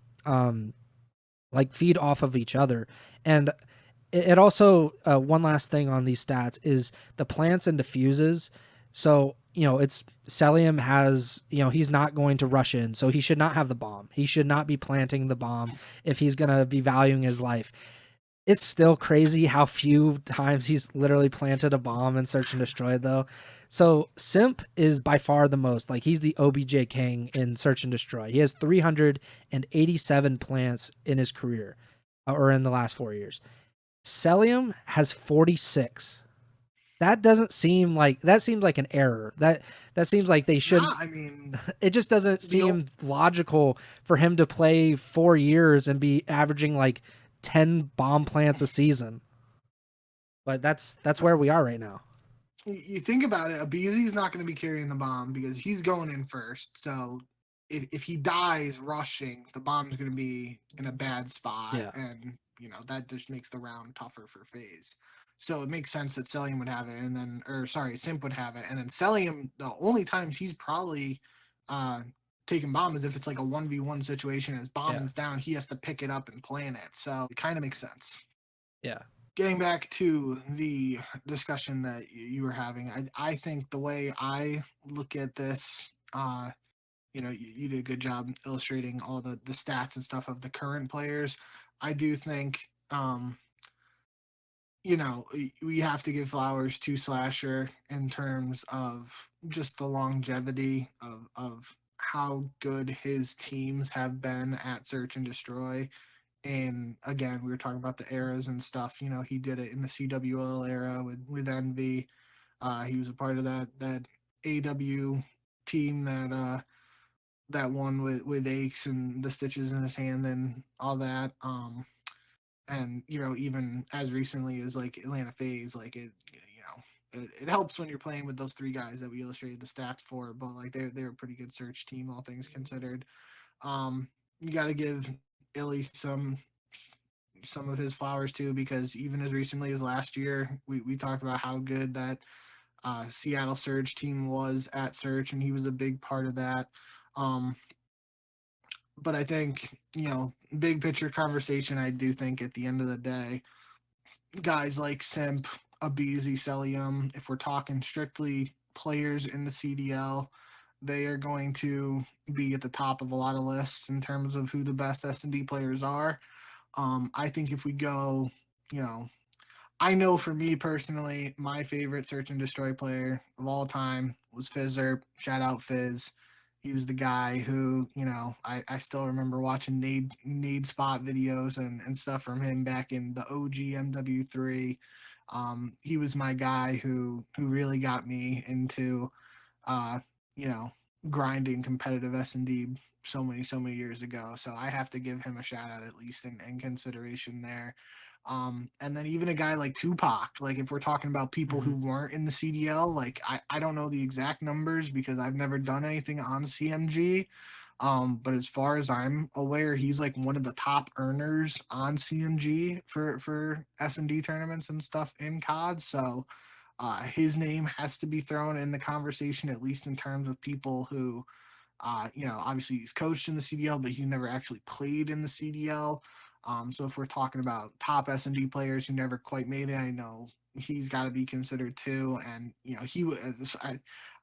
like feed off of each other. And it also, one last thing on these stats is the plants and diffuses. So it's Celium has, he's not going to rush in, so he should not have the bomb. He should not be planting the bomb if he's going to be valuing his life. It's still crazy how few times he's literally planted a bomb in search and destroy, though. So Simp is by far the most. Like he's the OBJ king in search and destroy. He has 387 plants in his career, or in the last 4 years. Celium has 46. That doesn't seem like, that seems like an error. That seems like they should. Nah, I mean, it just doesn't seem logical for him to play 4 years and be averaging like 10 bomb plants a season. But that's where we are right now. you think about it, Abizi's not going to be carrying the bomb because he's going in first. So if he dies rushing, the bomb's going to be in a bad spot. Yeah. And, that just makes the round tougher for FaZe. So it makes sense that Celium would have it, and then, or sorry, Simp would have it. And then Celium, the only times he's probably taking bomb is if it's like a 1v1 situation and his bombing's down, he has to pick it up and plan it. So it kind of makes sense. Yeah. getting back to the discussion that you were having, I think the way I look at this, you did a good job illustrating all the stats and stuff of the current players. I do think, we have to give flowers to Slasher in terms of just the longevity of how good his teams have been at Search and Destroy. And again, we were talking about the eras and stuff. He did it in the CWL era with Envy. He was a part of that AW team that won with aches and the stitches in his hand and all that. And even as recently as like Atlanta FaZe, like it helps when you're playing with those three guys that we illustrated the stats for. But like they're a pretty good search team, all things considered. You got to give Illy some of his flowers too, because even as recently as last year, we talked about how good that Seattle Surge team was at Search, and he was a big part of that. Um, but I think, big picture conversation, I do think at the end of the day, guys like Simp, Abizi, Celium, if we're talking strictly players in the CDL, they are going to be at the top of a lot of lists in terms of who the best S&D players are. I think if we go, you know, I know for me personally, my favorite search and destroy player of all time was Fizzer. Shout out Fizz. He was the guy who, I still remember watching Nade spot videos and stuff from him back in the OG MW3. He was my guy who really got me into uh, you know, grinding competitive S&D so many years ago. So I have to give him a shout out at least in consideration there. And then even a guy like Tupac, like if we're talking about people who weren't in the CDL, like I don't know the exact numbers because I've never done anything on CMG. But as far as I'm aware, he's like one of the top earners on CMG for S&D tournaments and stuff in COD. So his name has to be thrown in the conversation, at least in terms of people who, obviously he's coached in the CDL, but he never actually played in the CDL. So if we're talking about top S&D players who never quite made it, I know he's got to be considered too. And he was.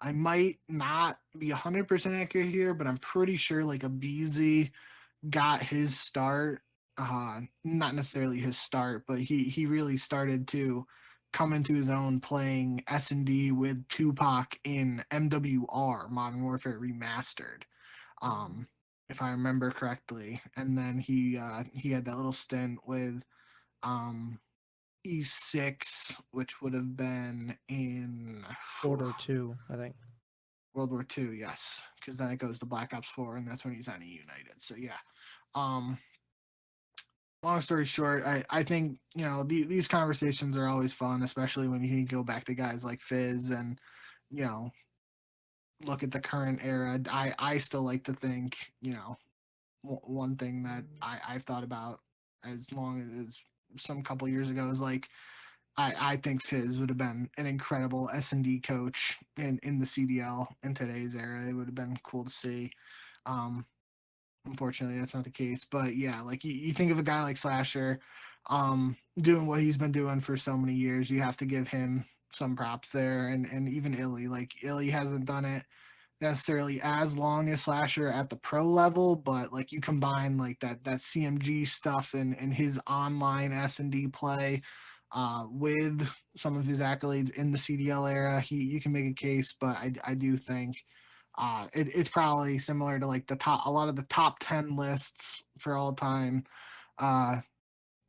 I might not be 100% accurate here, but I'm pretty sure like a BZ got his start, not necessarily his start, but he really started to come into his own playing S&D with Tupac in MWR, Modern Warfare Remastered, if I remember correctly. And then he had that little stint with um, E6, which would have been in World War II, I think. World War II, yes, because then it goes to Black Ops 4, and that's when he's on United. So yeah. Um, Long story short, I think these conversations are always fun, especially when you can go back to guys like Fizz and you know look at the current era. I still like to think one thing that I've thought about as long as some couple years ago is like I think Fizz would have been an incredible S&D coach in the CDL in today's era. It would have been cool to see. Um, Unfortunately, that's not the case. But yeah, like you think of a guy like Slasher, doing what he's been doing for so many years, you have to give him some props there. And even Illy, like Illy hasn't done it necessarily as long as Slasher at the pro level, but like you combine like that CMG stuff and his online S&D play with some of his accolades in the CDL era, you can make a case, but I do think it's probably similar to like a lot of the top 10 lists for all time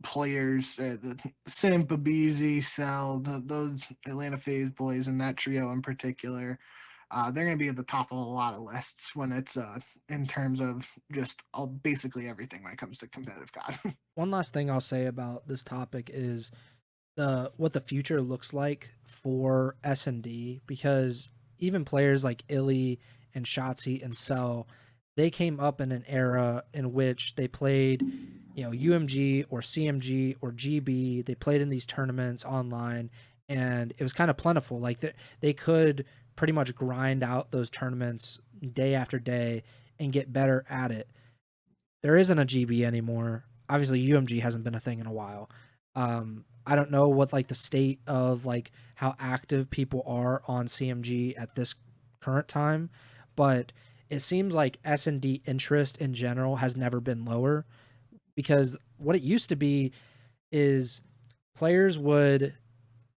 players, the Simp, Abizi, Cell, those Atlanta FaZe boys, and that trio in particular. They're going to be at the top of a lot of lists when it's in terms of just basically everything when it comes to competitive COD. One last thing I'll say about this topic is what the future looks like for S&D, because even players like Illy and Shotzi and Cell, they came up in an era in which they played, UMG or CMG or GB. They played in these tournaments online, and it was kind of plentiful. Like they could pretty much grind out those tournaments day after day and get better at it. There isn't a GB anymore. Obviously, UMG hasn't been a thing in a while. I don't know what like the state of like how active people are on CMG at this current time, but it seems like S&D interest in general has never been lower, because what it used to be is players would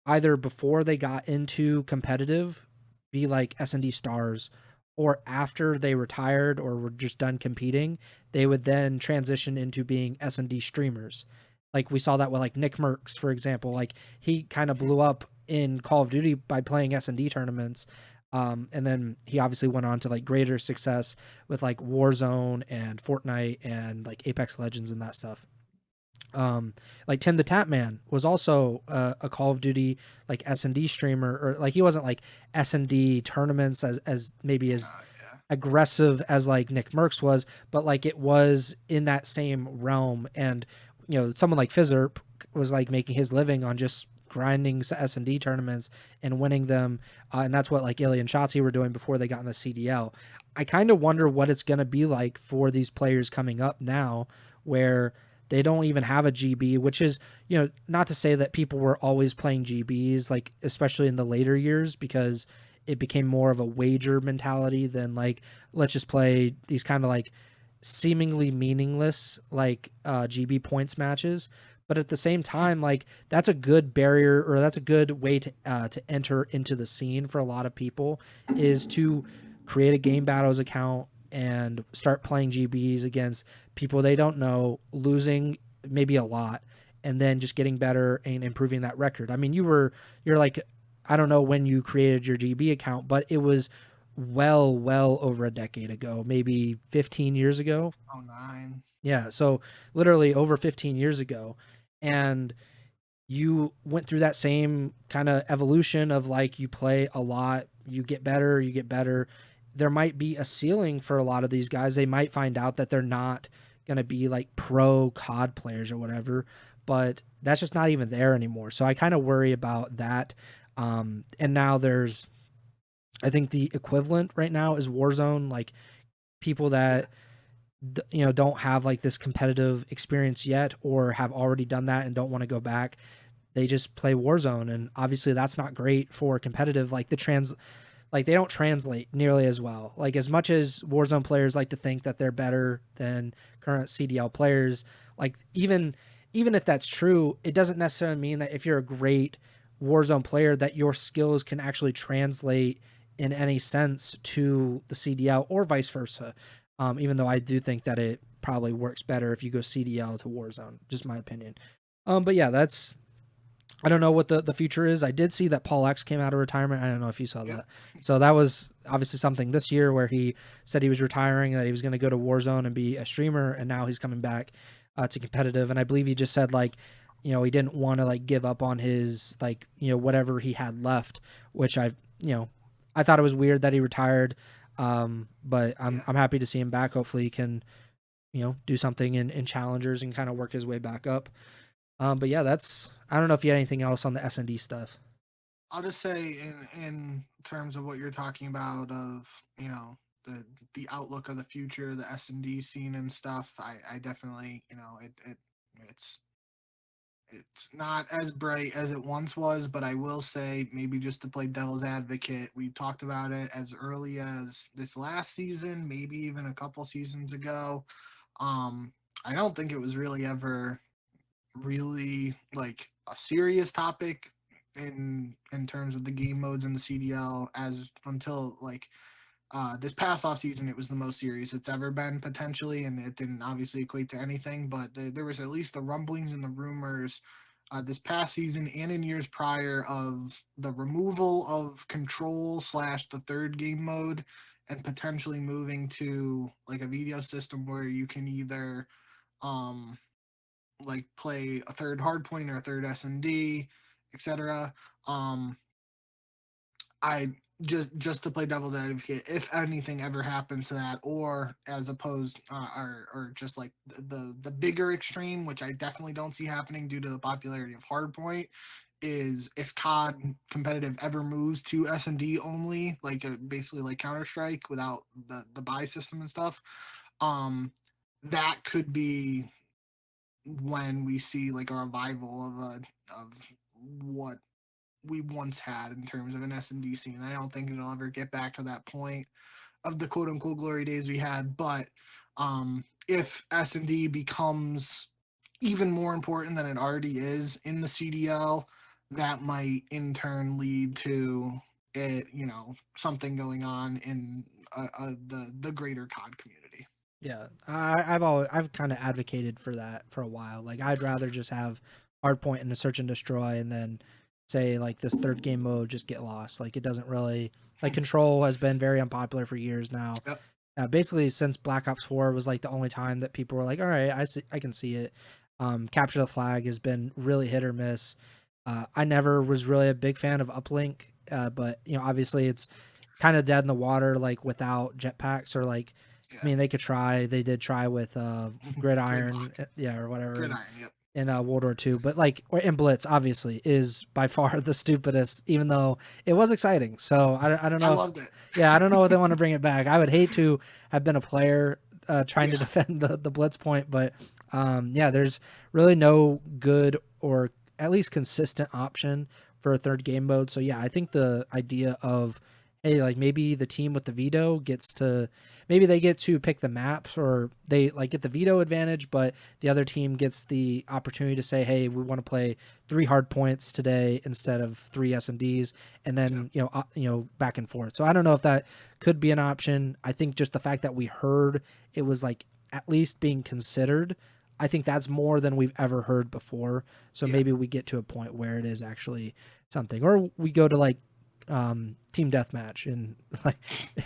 either before they got into competitive be like S&D stars, or after they retired or were just done competing, they would then transition into being S&D streamers. Like we saw that with like Nick Merckx, for example. Like he kind of blew up in Call of Duty by playing S&D tournaments. And then he obviously went on to like greater success with like Warzone and Fortnite and like Apex Legends and that stuff. Like Tim the Tap Man was also a Call of Duty like S&D streamer, or like he wasn't like S&D tournaments as maybe as Yeah. aggressive as like Nick Merckx was, but like it was in that same realm. And someone like Fizzerp was like making his living on just grinding S&D tournaments and winning them, and that's what like Ilya and Shotzi were doing before they got in the CDL. I kind of wonder what it's going to be like for these players coming up now, where they don't even have a GB, which is, not to say that people were always playing GBs, like especially in the later years, because it became more of a wager mentality than like, let's just play these kind of like seemingly meaningless like GB points matches. But at the same time, like that's a good barrier, or that's a good way to enter into the scene for a lot of people, is to create a Game Battles account and start playing GBs against people they don't know, losing maybe a lot, and then just getting better and improving that record. I mean, you're like, I don't know when you created your GB account, but it was well over a decade ago, maybe 15 years ago. Oh, 9. Yeah, so literally over 15 years ago. And you went through that same kind of evolution of like, you play a lot, you get better, you get better. There might be a ceiling for a lot of these guys. They might find out that they're not going to be like pro COD players or whatever, but that's just not even there anymore. So I kind of worry about that. And now there's, I think the equivalent right now is Warzone. Like people Yeah. that don't have like this competitive experience yet, or have already done that and don't want to go back, they just play Warzone, and obviously that's not great for competitive. Like like they don't translate nearly as well. Like as much as Warzone players like to think that they're better than current CDL players, like even if that's true, it doesn't necessarily mean that if you're a great Warzone player that your skills can actually translate in any sense to the CDL, or vice versa. Even though I do think that it probably works better if you go CDL to Warzone, just my opinion. But yeah, I don't know what the future is. I did see that Paul X came out of retirement. I don't know if you saw Yep. that. So that was obviously something this year, where he said he was retiring, that he was going to go to Warzone and be a streamer, and now he's coming back to competitive. And I believe he just said like, he didn't want to like give up on his like, whatever he had left, which I thought it was weird that he retired. But Yeah. I'm happy to see him back. Hopefully he can, do something in challengers and kind of work his way back up. But yeah, I don't know if you had anything else on the S&D stuff. I'll just say in terms of what you're talking about, of the outlook of the future, the S&D scene and stuff. I definitely, it's it's not as bright as it once was, but I will say, maybe just to play devil's advocate, we talked about it as early as this last season, maybe even a couple seasons ago. Um, I don't think it was really ever really like a serious topic in terms of the game modes in the CDL, as until like this past off season. It was the most serious it's ever been potentially, and it didn't obviously equate to anything, but there was at least the rumblings and the rumors this past season and in years prior, of the removal of control slash the third game mode, and potentially moving to like a video system where you can either um like play a third hardpoint or a third S&D, etc. Um, I just to play devil's advocate, if anything ever happens to that, or as opposed, or just like the bigger extreme, which I definitely don't see happening due to the popularity of hardpoint, is if COD competitive ever moves to S&D only, like basically like Counter Strike without the buy system and stuff. Um, that could be when we see like a revival of what we once had in terms of an S&D scene. I don't think it'll ever get back to that point of the quote unquote glory days we had. But if S&D becomes even more important than it already is in the CDL, that might in turn lead to it, something going on in the greater COD community. Yeah, I've kind of advocated for that for a while. Like, I'd rather just have hardpoint and a search and destroy, and then say like this third game mode just get lost. Like, it doesn't really, like, control has been very unpopular for years now. Yep. Basically since Black Ops 4 was like the only time that people were like, all right, I can see it. Capture the flag has been really hit or miss. I never was really a big fan of uplink, but obviously it's kind of dead in the water, like without jetpacks, or like, Yeah. I mean, they could try. They did try with Gridiron, or whatever. Gridiron, yep. In World War II, but like, and Blitz obviously is by far the stupidest, even though it was exciting. So I don't know. I loved it. Yeah, I don't know if they want to bring it back. I would hate to have been a player trying to defend the Blitz point, but yeah, there's really no good or at least consistent option for a third game mode. So yeah, I think the idea of, hey, like maybe the team with the veto gets to, maybe they get to pick the maps, or they like get the veto advantage, but the other team gets the opportunity to say, hey, we want to play 3 hard points today instead of 3 S&Ds, and then back and forth. So I don't know if that could be an option. I think just the fact that we heard it was like at least being considered, I think that's more than we've ever heard before. So maybe we get to a point where it is actually something, or we go to like team deathmatch, and like,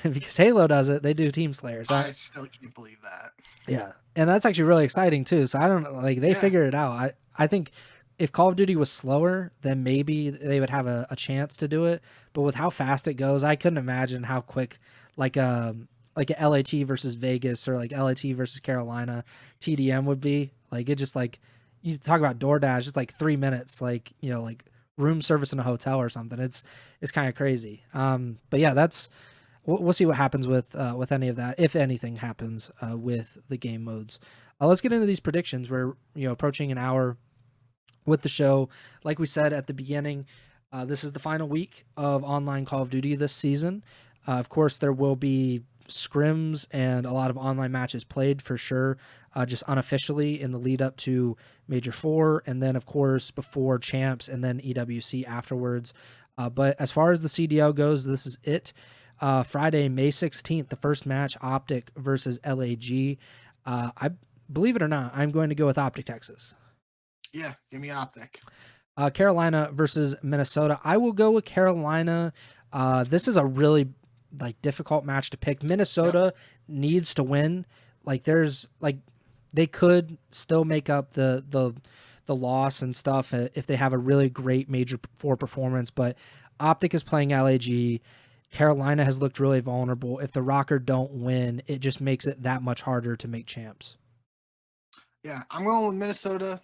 because Halo does it, they do Team Slayers. I still can't believe that. Yeah, and that's actually really exciting too. So I don't know, like, they figured it out. I think if Call of Duty was slower, then maybe they would have a chance to do it. But with how fast it goes, I couldn't imagine how quick like a LAT versus Vegas, or like LAT versus Carolina TDM would be. Like, it just, like, you talk about DoorDash, just like 3 minutes, like like room service in a hotel or something. It's kind of crazy. But yeah, we'll see what happens with any of that, if anything happens with the game modes. Let's get into these predictions. We're approaching an hour with the show. Like we said at the beginning, this is the final week of online Call of Duty this season. Of course, there will be scrims and a lot of online matches played for sure, just unofficially in the lead up to Major 4, and then of course before Champs, and then EWC afterwards. But as far as the CDL goes, this is it. Friday, May 16th, the first match, Optic versus LAG. I believe it or not, I'm going to go with Optic Texas. Yeah, give me Optic. Carolina versus Minnesota. I will go with Carolina. This is a really difficult match to pick. Minnesota needs to win. Like, there's they could still make up the loss and stuff if they have a really great Major 4 performance, but Optic is playing LAG. Carolina has looked really vulnerable. If the Rocker don't win, it just makes it that much harder to make champs. Yeah, I'm going with Minnesota.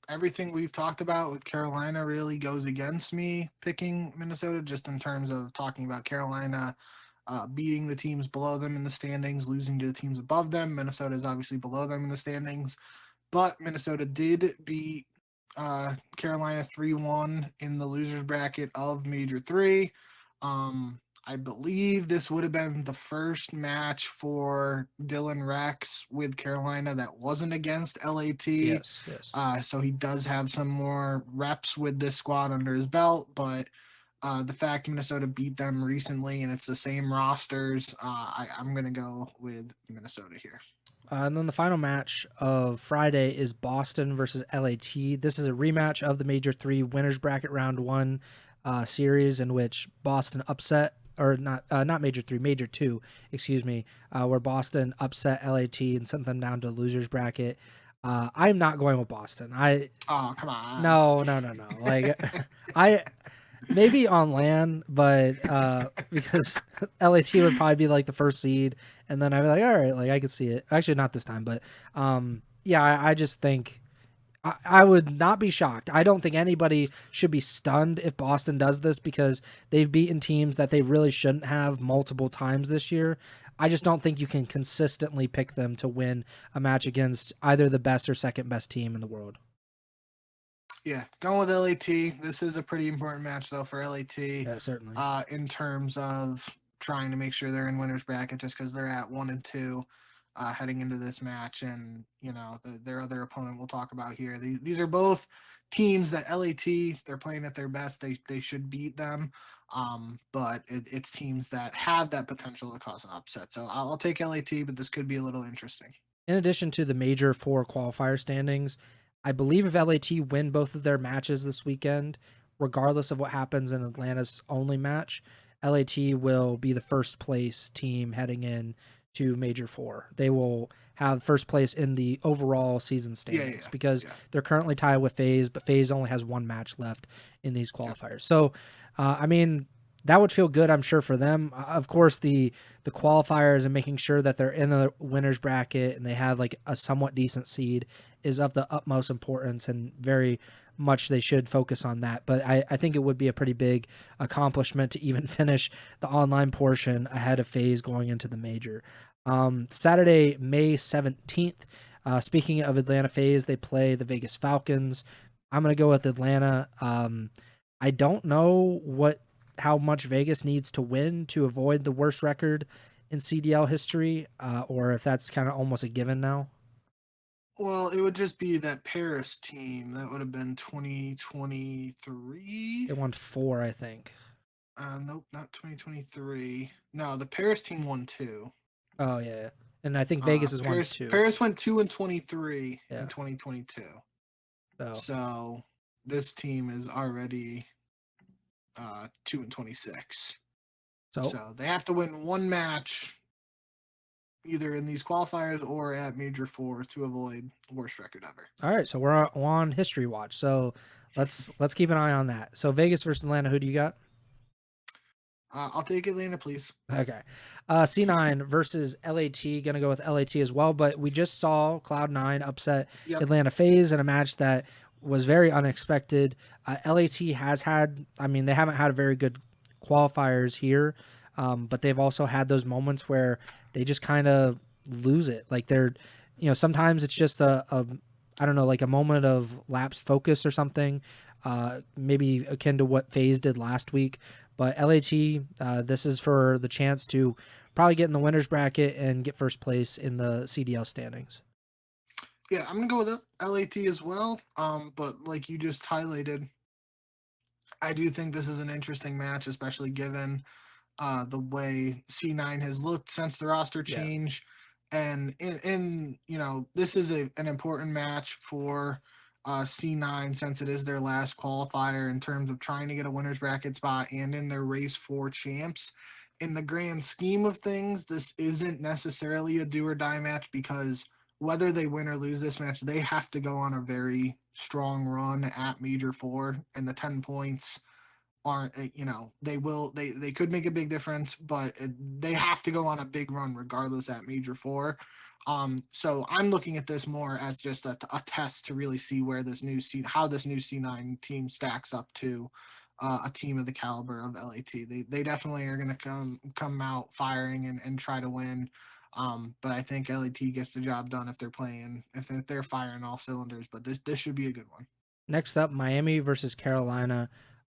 Everything we've talked about with Carolina really goes against me picking Minnesota, just in terms of talking about Carolina beating the teams below them in the standings, losing to the teams above them. Minnesota is obviously below them in the standings, but Minnesota did beat Carolina 3-1 in the losers bracket of Major 3. I believe this would have been the first match for Dylan Rex with Carolina that wasn't against LAT. Yes. So he does have some more reps with this squad under his belt, but the fact Minnesota beat them recently and it's the same rosters, I'm going to go with Minnesota here. And then the final match of Friday is Boston versus LAT. This is a rematch of the Major 3 winners bracket round 1 series, in which Boston upset, or not Major 3, Major 2, excuse me, where Boston upset LAT and sent them down to losers bracket. I'm not going with Boston. Oh, come on. No. Like, maybe on LAN, but because LAT would probably be like the first seed, and then I'd be like, all right, like, I could see it. Actually, not this time, but yeah, I just think I would not be shocked. I don't think anybody should be stunned if Boston does this, because they've beaten teams that they really shouldn't have multiple times this year. I just don't think you can consistently pick them to win a match against either the best or second best team in the world. Yeah, going with LAT. This is a pretty important match though for LAT. Yeah, certainly. In terms of trying to make sure they're in winners bracket, just because they're at 1-2 heading into this match, and their other opponent we'll talk about here. These are both teams that LAT, they're playing at their best. They should beat them, but it's teams that have that potential to cause an upset. So I'll take LAT, but this could be a little interesting. In addition to the Major 4 qualifier standings, I believe if LAT win both of their matches this weekend, regardless of what happens in Atlanta's only match, LAT will be the first place team heading in to Major 4. They will have first place in the overall season standings because they're currently tied with FaZe, but FaZe only has one match left in these qualifiers. So, I mean, that would feel good, I'm sure, for them. Of course, the qualifiers and making sure that they're in the winners bracket and they have like a somewhat decent seed is of the utmost importance, and very much they should focus on that. But I think it would be a pretty big accomplishment to even finish the online portion ahead of FaZe going into the major. Saturday, May 17th, speaking of Atlanta FaZe, they play the Vegas Falcons. I'm going to go with Atlanta. I don't know how much Vegas needs to win to avoid the worst record in CDL history, or if that's kind of almost a given now. Well, it would just be that Paris team. That would have been 2023. They won 4, I think. Nope, not 2023. No, the Paris team won 2. Oh, yeah. And I think Vegas has won 2. Paris went 2-23 in 2022. So this team is already 2-26. So they have to win one match either in these qualifiers or at Major 4 to avoid worst record ever. All right, so we're on history watch. So let's keep an eye on that. So Vegas versus Atlanta, who do you got? I'll take Atlanta, please. Okay. C9 versus LAT. Gonna go with LAT as well, but we just saw Cloud9 upset Atlanta FaZe in a match that was very unexpected. LAT has had, they haven't had a very good qualifiers here, but they've also had those moments where they just kind of lose it. Like they're, sometimes it's just I don't know, like a moment of lapsed focus or something, maybe akin to what FaZe did last week. But LAT, this is for the chance to probably get in the winners bracket and get first place in the CDL standings. Yeah, I'm going to go with LAT as well. But like you just highlighted, I do think this is an interesting match, especially given the way C9 has looked since the roster change. And this is an important match for C9 since it is their last qualifier in terms of trying to get a winner's bracket spot and in their race for champs. In the grand scheme of things, this isn't necessarily a do or die match because whether they win or lose this match, they have to go on a very strong run at Major 4, and the 10 points aren't, they could make a big difference, but they have to go on a big run regardless at Major 4. So I'm looking at this more as just a test to really see where how this new C9 team stacks up to a team of the caliber of LAT. They definitely are going to come out firing and try to win. But I think LAT gets the job done if they're firing all cylinders. But this should be a good one. Next up, Miami versus Carolina.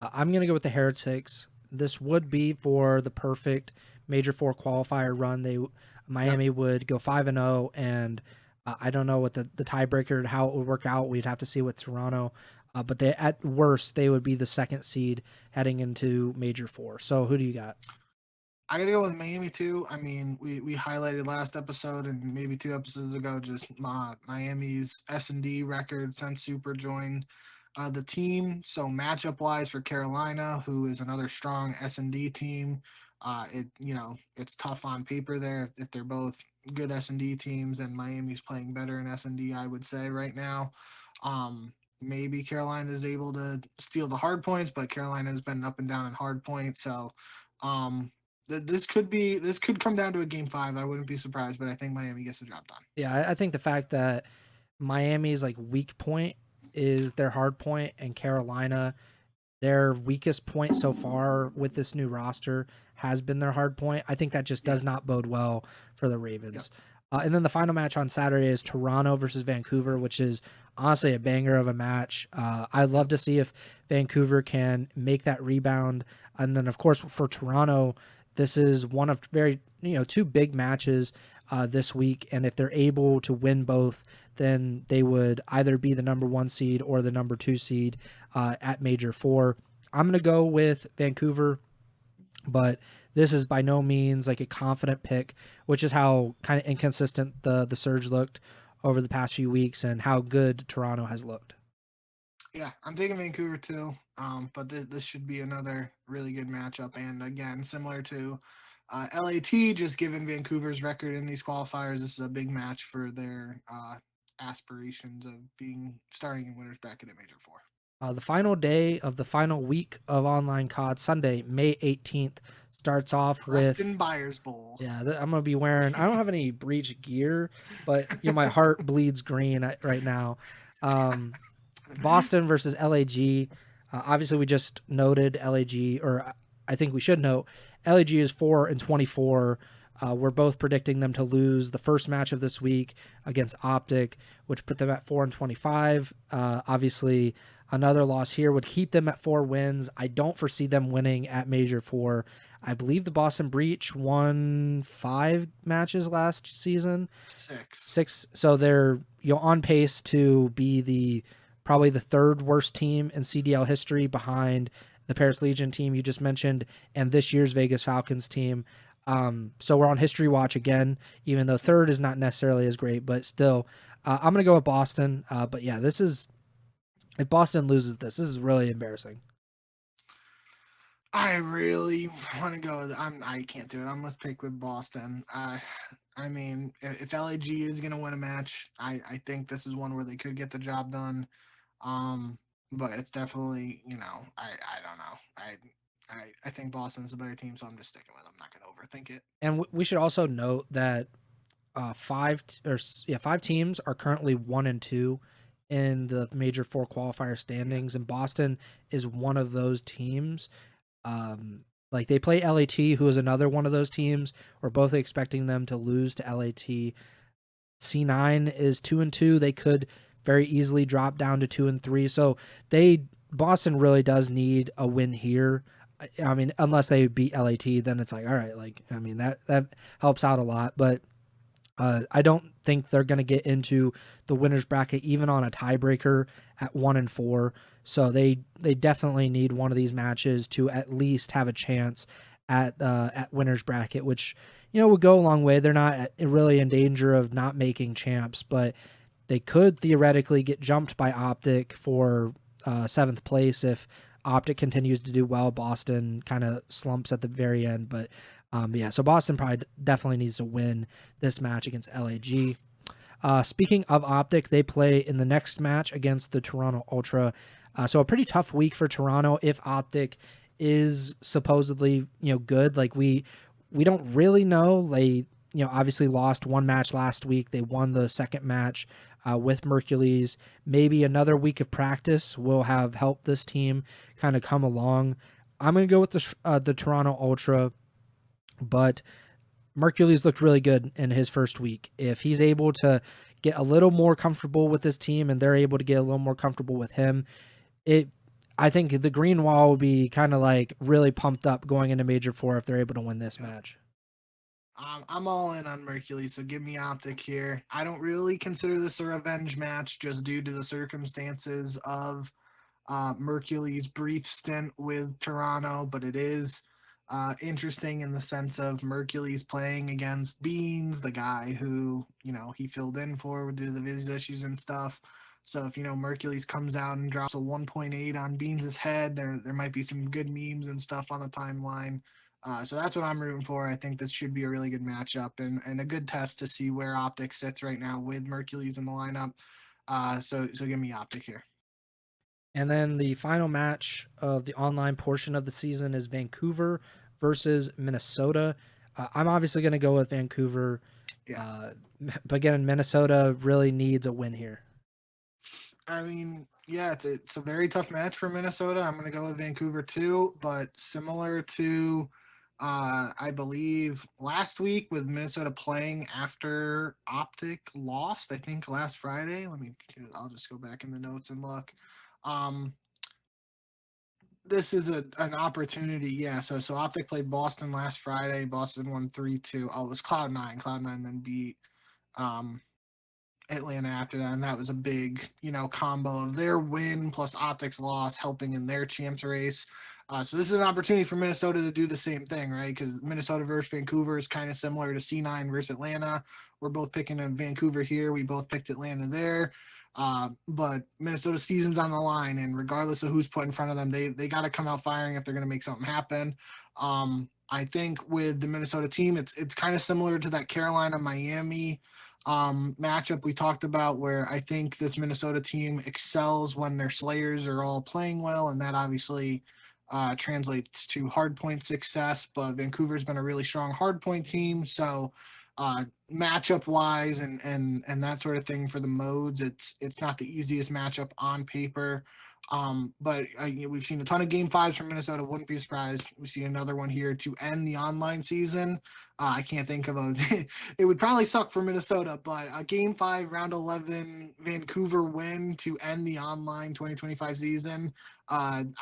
I'm going to go with the Heretics. This would be for the perfect Major 4 qualifier run. Miami would go 5-0, and I don't know what the tiebreaker, how it would work out. We'd have to see with Toronto. But at worst, they would be the second seed heading into Major 4. So who do you got? I got to go with Miami too. We highlighted last episode and maybe 2 episodes ago just Miami's S&D record since Super joined the team. So matchup wise for Carolina, who is another strong S&D team, it's tough on paper there if they're both good S&D teams, and Miami's playing better in S&D, I would say right now. Maybe Carolina is able to steal the hard points, but Carolina has been up and down in hard points. So this could come down to a game 5. I wouldn't be surprised, but I think Miami gets the job done. Yeah, I think the fact that Miami's like weak point is their hard point, and Carolina, their weakest point so far with this new roster has been their hard point. I think that just does not bode well for the Ravens. And then the final match on Saturday is Toronto versus Vancouver, which is honestly a banger of a match. I'd love Yep. to see if Vancouver can make that rebound. And then, of course, for Toronto, this is one of two big matches this week. And if they're able to win both, then they would either be the number 1 seed or the number 2 seed at Major 4. I'm going to go with Vancouver, but this is by no means like a confident pick, which is how kind of inconsistent the Surge looked over the past few weeks and how good Toronto has looked. Yeah, I'm taking Vancouver too. But this should be another really good matchup. And again, similar to LAT, just given Vancouver's record in these qualifiers, this is a big match for their aspirations of starting in winners bracket at Major 4. The final day of the final week of online COD, Sunday, May 18th, starts off with Preston Byers Bowl. Yeah, I'm gonna be wearing. I don't have any breach gear, but my heart bleeds green right now. Boston versus LAG. Obviously, we just noted LAG, or I think we should note LAG is 4-24. We're both predicting them to lose the first match of this week against Optic, which put them at 4-25. Obviously, another loss here would keep them at 4 wins. I don't foresee them winning at Major 4. I believe the Boston Breach won 5 matches last season. 6. So they're on pace to be probably the 3rd worst team in CDL history behind the Paris Legion team you just mentioned and this year's Vegas Falcons team. So we're on history watch again, even though 3rd is not necessarily as great, but still, I'm going to go with Boston. But yeah, if Boston loses this is really embarrassing. I really want to go. I can't do it. I'm gonna pick with Boston. I mean, if LAG is gonna win a match, I think this is one where they could get the job done. But it's definitely I don't know. I think Boston's a better team, so I'm just sticking with them. I'm not gonna overthink it. And we should also note that 5 teams are currently 1-2 in the Major 4 qualifier standings, and Boston is one of those teams. Like they play LAT, who is another one of those teams. We're both expecting them to lose to LAT. C9 is 2-2. They could very easily drop down to 2-3. So Boston really does need a win here. I mean, unless they beat LAT, then it's like, all right, like, I mean, that helps out a lot. But I don't think they're going to get into the winners bracket even on a tiebreaker at 1-4. So they definitely need one of these matches to at least have a chance at winners bracket, which would go a long way. They're not really in danger of not making champs, but they could theoretically get jumped by Optic for 7th place if Optic continues to do well. Boston kind of slumps at the very end, but yeah, so Boston probably definitely needs to win this match against LAG. Speaking of Optic, they play in the next match against the Toronto Ultra. So a pretty tough week for Toronto if Optic is supposedly good. Like we don't really know. They obviously lost one match last week. They won the second match with Mercules. Maybe another week of practice will have helped this team kind of come along. I'm gonna go with the Toronto Ultra, but Mercules looked really good in his first week. If he's able to get a little more comfortable with this team and they're able to get a little more comfortable with him, I think the green wall will be kind of like really pumped up going into Major 4 if they're able to win this match. I'm all in on Mercury, so give me Optic here. I don't really consider this a revenge match just due to the circumstances of Mercury's brief stint with Toronto, but it is interesting in the sense of Mercury's playing against Beans, the guy who, he filled in for due to his issues and stuff. So if, Mercury's comes out and drops a 1.8 on Beans' head, there might be some good memes and stuff on the timeline. So that's what I'm rooting for. I think this should be a really good matchup and a good test to see where Optic sits right now with Mercury's in the lineup. So give me Optic here. And then the final match of the online portion of the season is Vancouver versus Minnesota. I'm obviously going to go with Vancouver. Yeah. But again, Minnesota really needs a win here. I mean, yeah, it's a very tough match for Minnesota. I'm going to go with Vancouver too, but similar to I believe last week with Minnesota playing after Optic lost, I think last Friday. I'll just go back in the notes and look. Um, this is an opportunity. Yeah. So Optic played Boston last Friday. Boston won 3-2. Oh, it was Cloud9. Cloud9 then beat um Atlanta after that, and that was a big, combo of their win plus Optics loss, helping in their champs race. So this is an opportunity for Minnesota to do the same thing, right? Because Minnesota versus Vancouver is kind of similar to C9 versus Atlanta. We're both picking a Vancouver here. We both picked Atlanta there. But Minnesota's season's on the line, and regardless of who's put in front of them, they got to come out firing if they're going to make something happen. I think with the Minnesota team, it's kind of similar to that Carolina Miami matchup we talked about, where I think this Minnesota team excels when their Slayers are all playing well, and that obviously translates to hardpoint success. But Vancouver's been a really strong hardpoint team, so matchup wise and that sort of thing for the modes, it's not the easiest matchup on paper. But we've seen a ton of game fives from Minnesota. Wouldn't be surprised we see another one here to end the online season. I can't think of a. It would probably suck for Minnesota, but a game five, round 11, Vancouver win to end the online 2025 season. I'm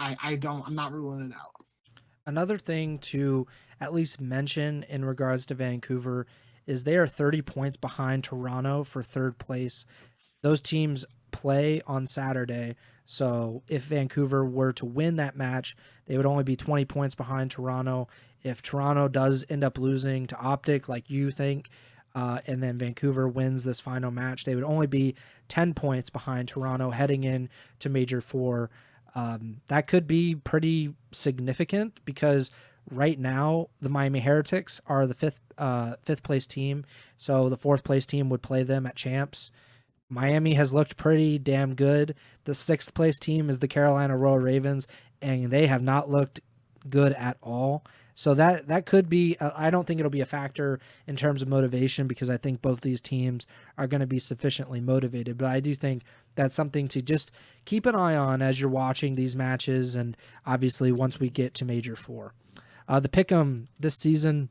not ruling it out. Another thing to at least mention in regards to Vancouver is they are 30 points behind Toronto for third place. Those teams play on Saturday. So if Vancouver were to win that match, they would only be 20 points behind Toronto. If Toronto does end up losing to Optic, like you think, and then Vancouver wins this final match, they would only be 10 points behind Toronto heading in to Major 4. That could be pretty significant because right now the Miami Heretics are the fifth place team, so the fourth place team would play them at champs. Miami has looked pretty damn good. The sixth place team is the Carolina Royal Ravens, and they have not looked good at all. So that could be. I don't think it'll be a factor in terms of motivation because I think both these teams are going to be sufficiently motivated. But I do think that's something to just keep an eye on as you're watching these matches, and obviously once we get to Major 4. The pick'em this season,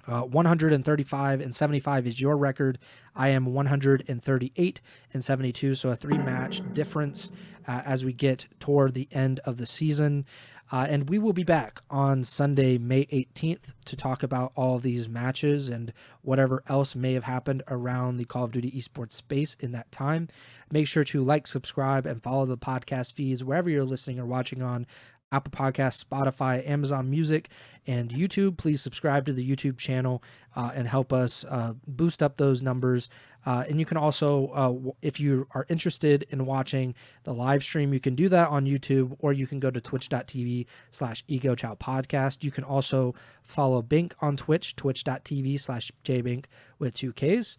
135 and 75 is your record. I am 138 and 72, so a 3-match difference as we get toward the end of the season. And we will be back on Sunday, May 18th to talk about all these matches and whatever else may have happened around the Call of Duty esports space in that time. Make sure to like, subscribe, and follow the podcast feeds wherever you're listening or watching on Apple Podcasts, Spotify, Amazon Music, and YouTube. Please subscribe to the YouTube channel and help us boost up those numbers. And you can also, if you are interested in watching the live stream, you can do that on YouTube, or you can go to twitch.tv/Ego Chall Podcast. You can also follow Bink on Twitch, twitch.tv/JBink with 2Ks.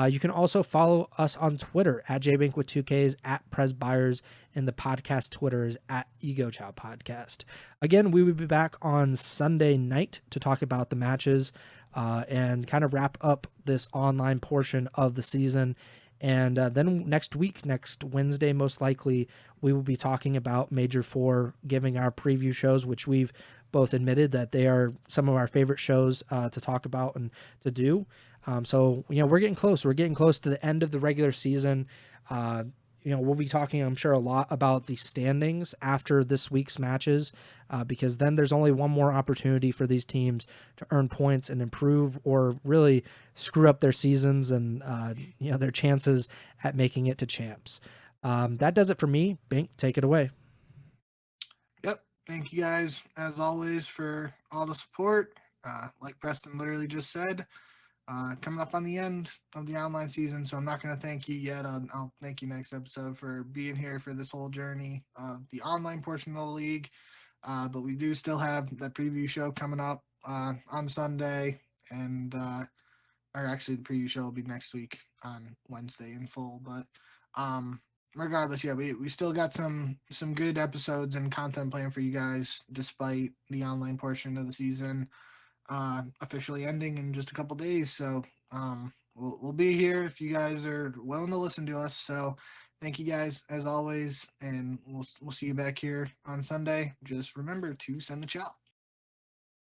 You can also follow us on Twitter at JBink with 2Ks, at Pres Byers, and the podcast Twitter is at Ego Chall Podcast. Again, we will be back on Sunday night to talk about the matches and kind of wrap up this online portion of the season. And then next week, next Wednesday, most likely, we will be talking about Major 4, giving our preview shows, which we've both admitted that they are some of our favorite shows to talk about and to do. So, we're getting close. We're getting close to the end of the regular season. We'll be talking, I'm sure, a lot about the standings after this week's matches because then there's only one more opportunity for these teams to earn points and improve or really screw up their seasons and, their chances at making it to champs. That does it for me. Bink, take it away. Yep. Thank you guys, as always, for all the support. Like Preston literally just said, coming up on the end of the online season, so I'm not going to thank you yet. I'll thank you next episode for being here for this whole journey, the online portion of the league. But we do still have that preview show coming up on Sunday, and or actually the preview show will be next week on Wednesday in full. But regardless, yeah, we still got some good episodes and content planned for you guys, despite the online portion of the season officially ending in just a couple days. So we'll be here if you guys are willing to listen to us. So thank you guys as always, and we'll see you back here on Sunday. Just remember to send the chow.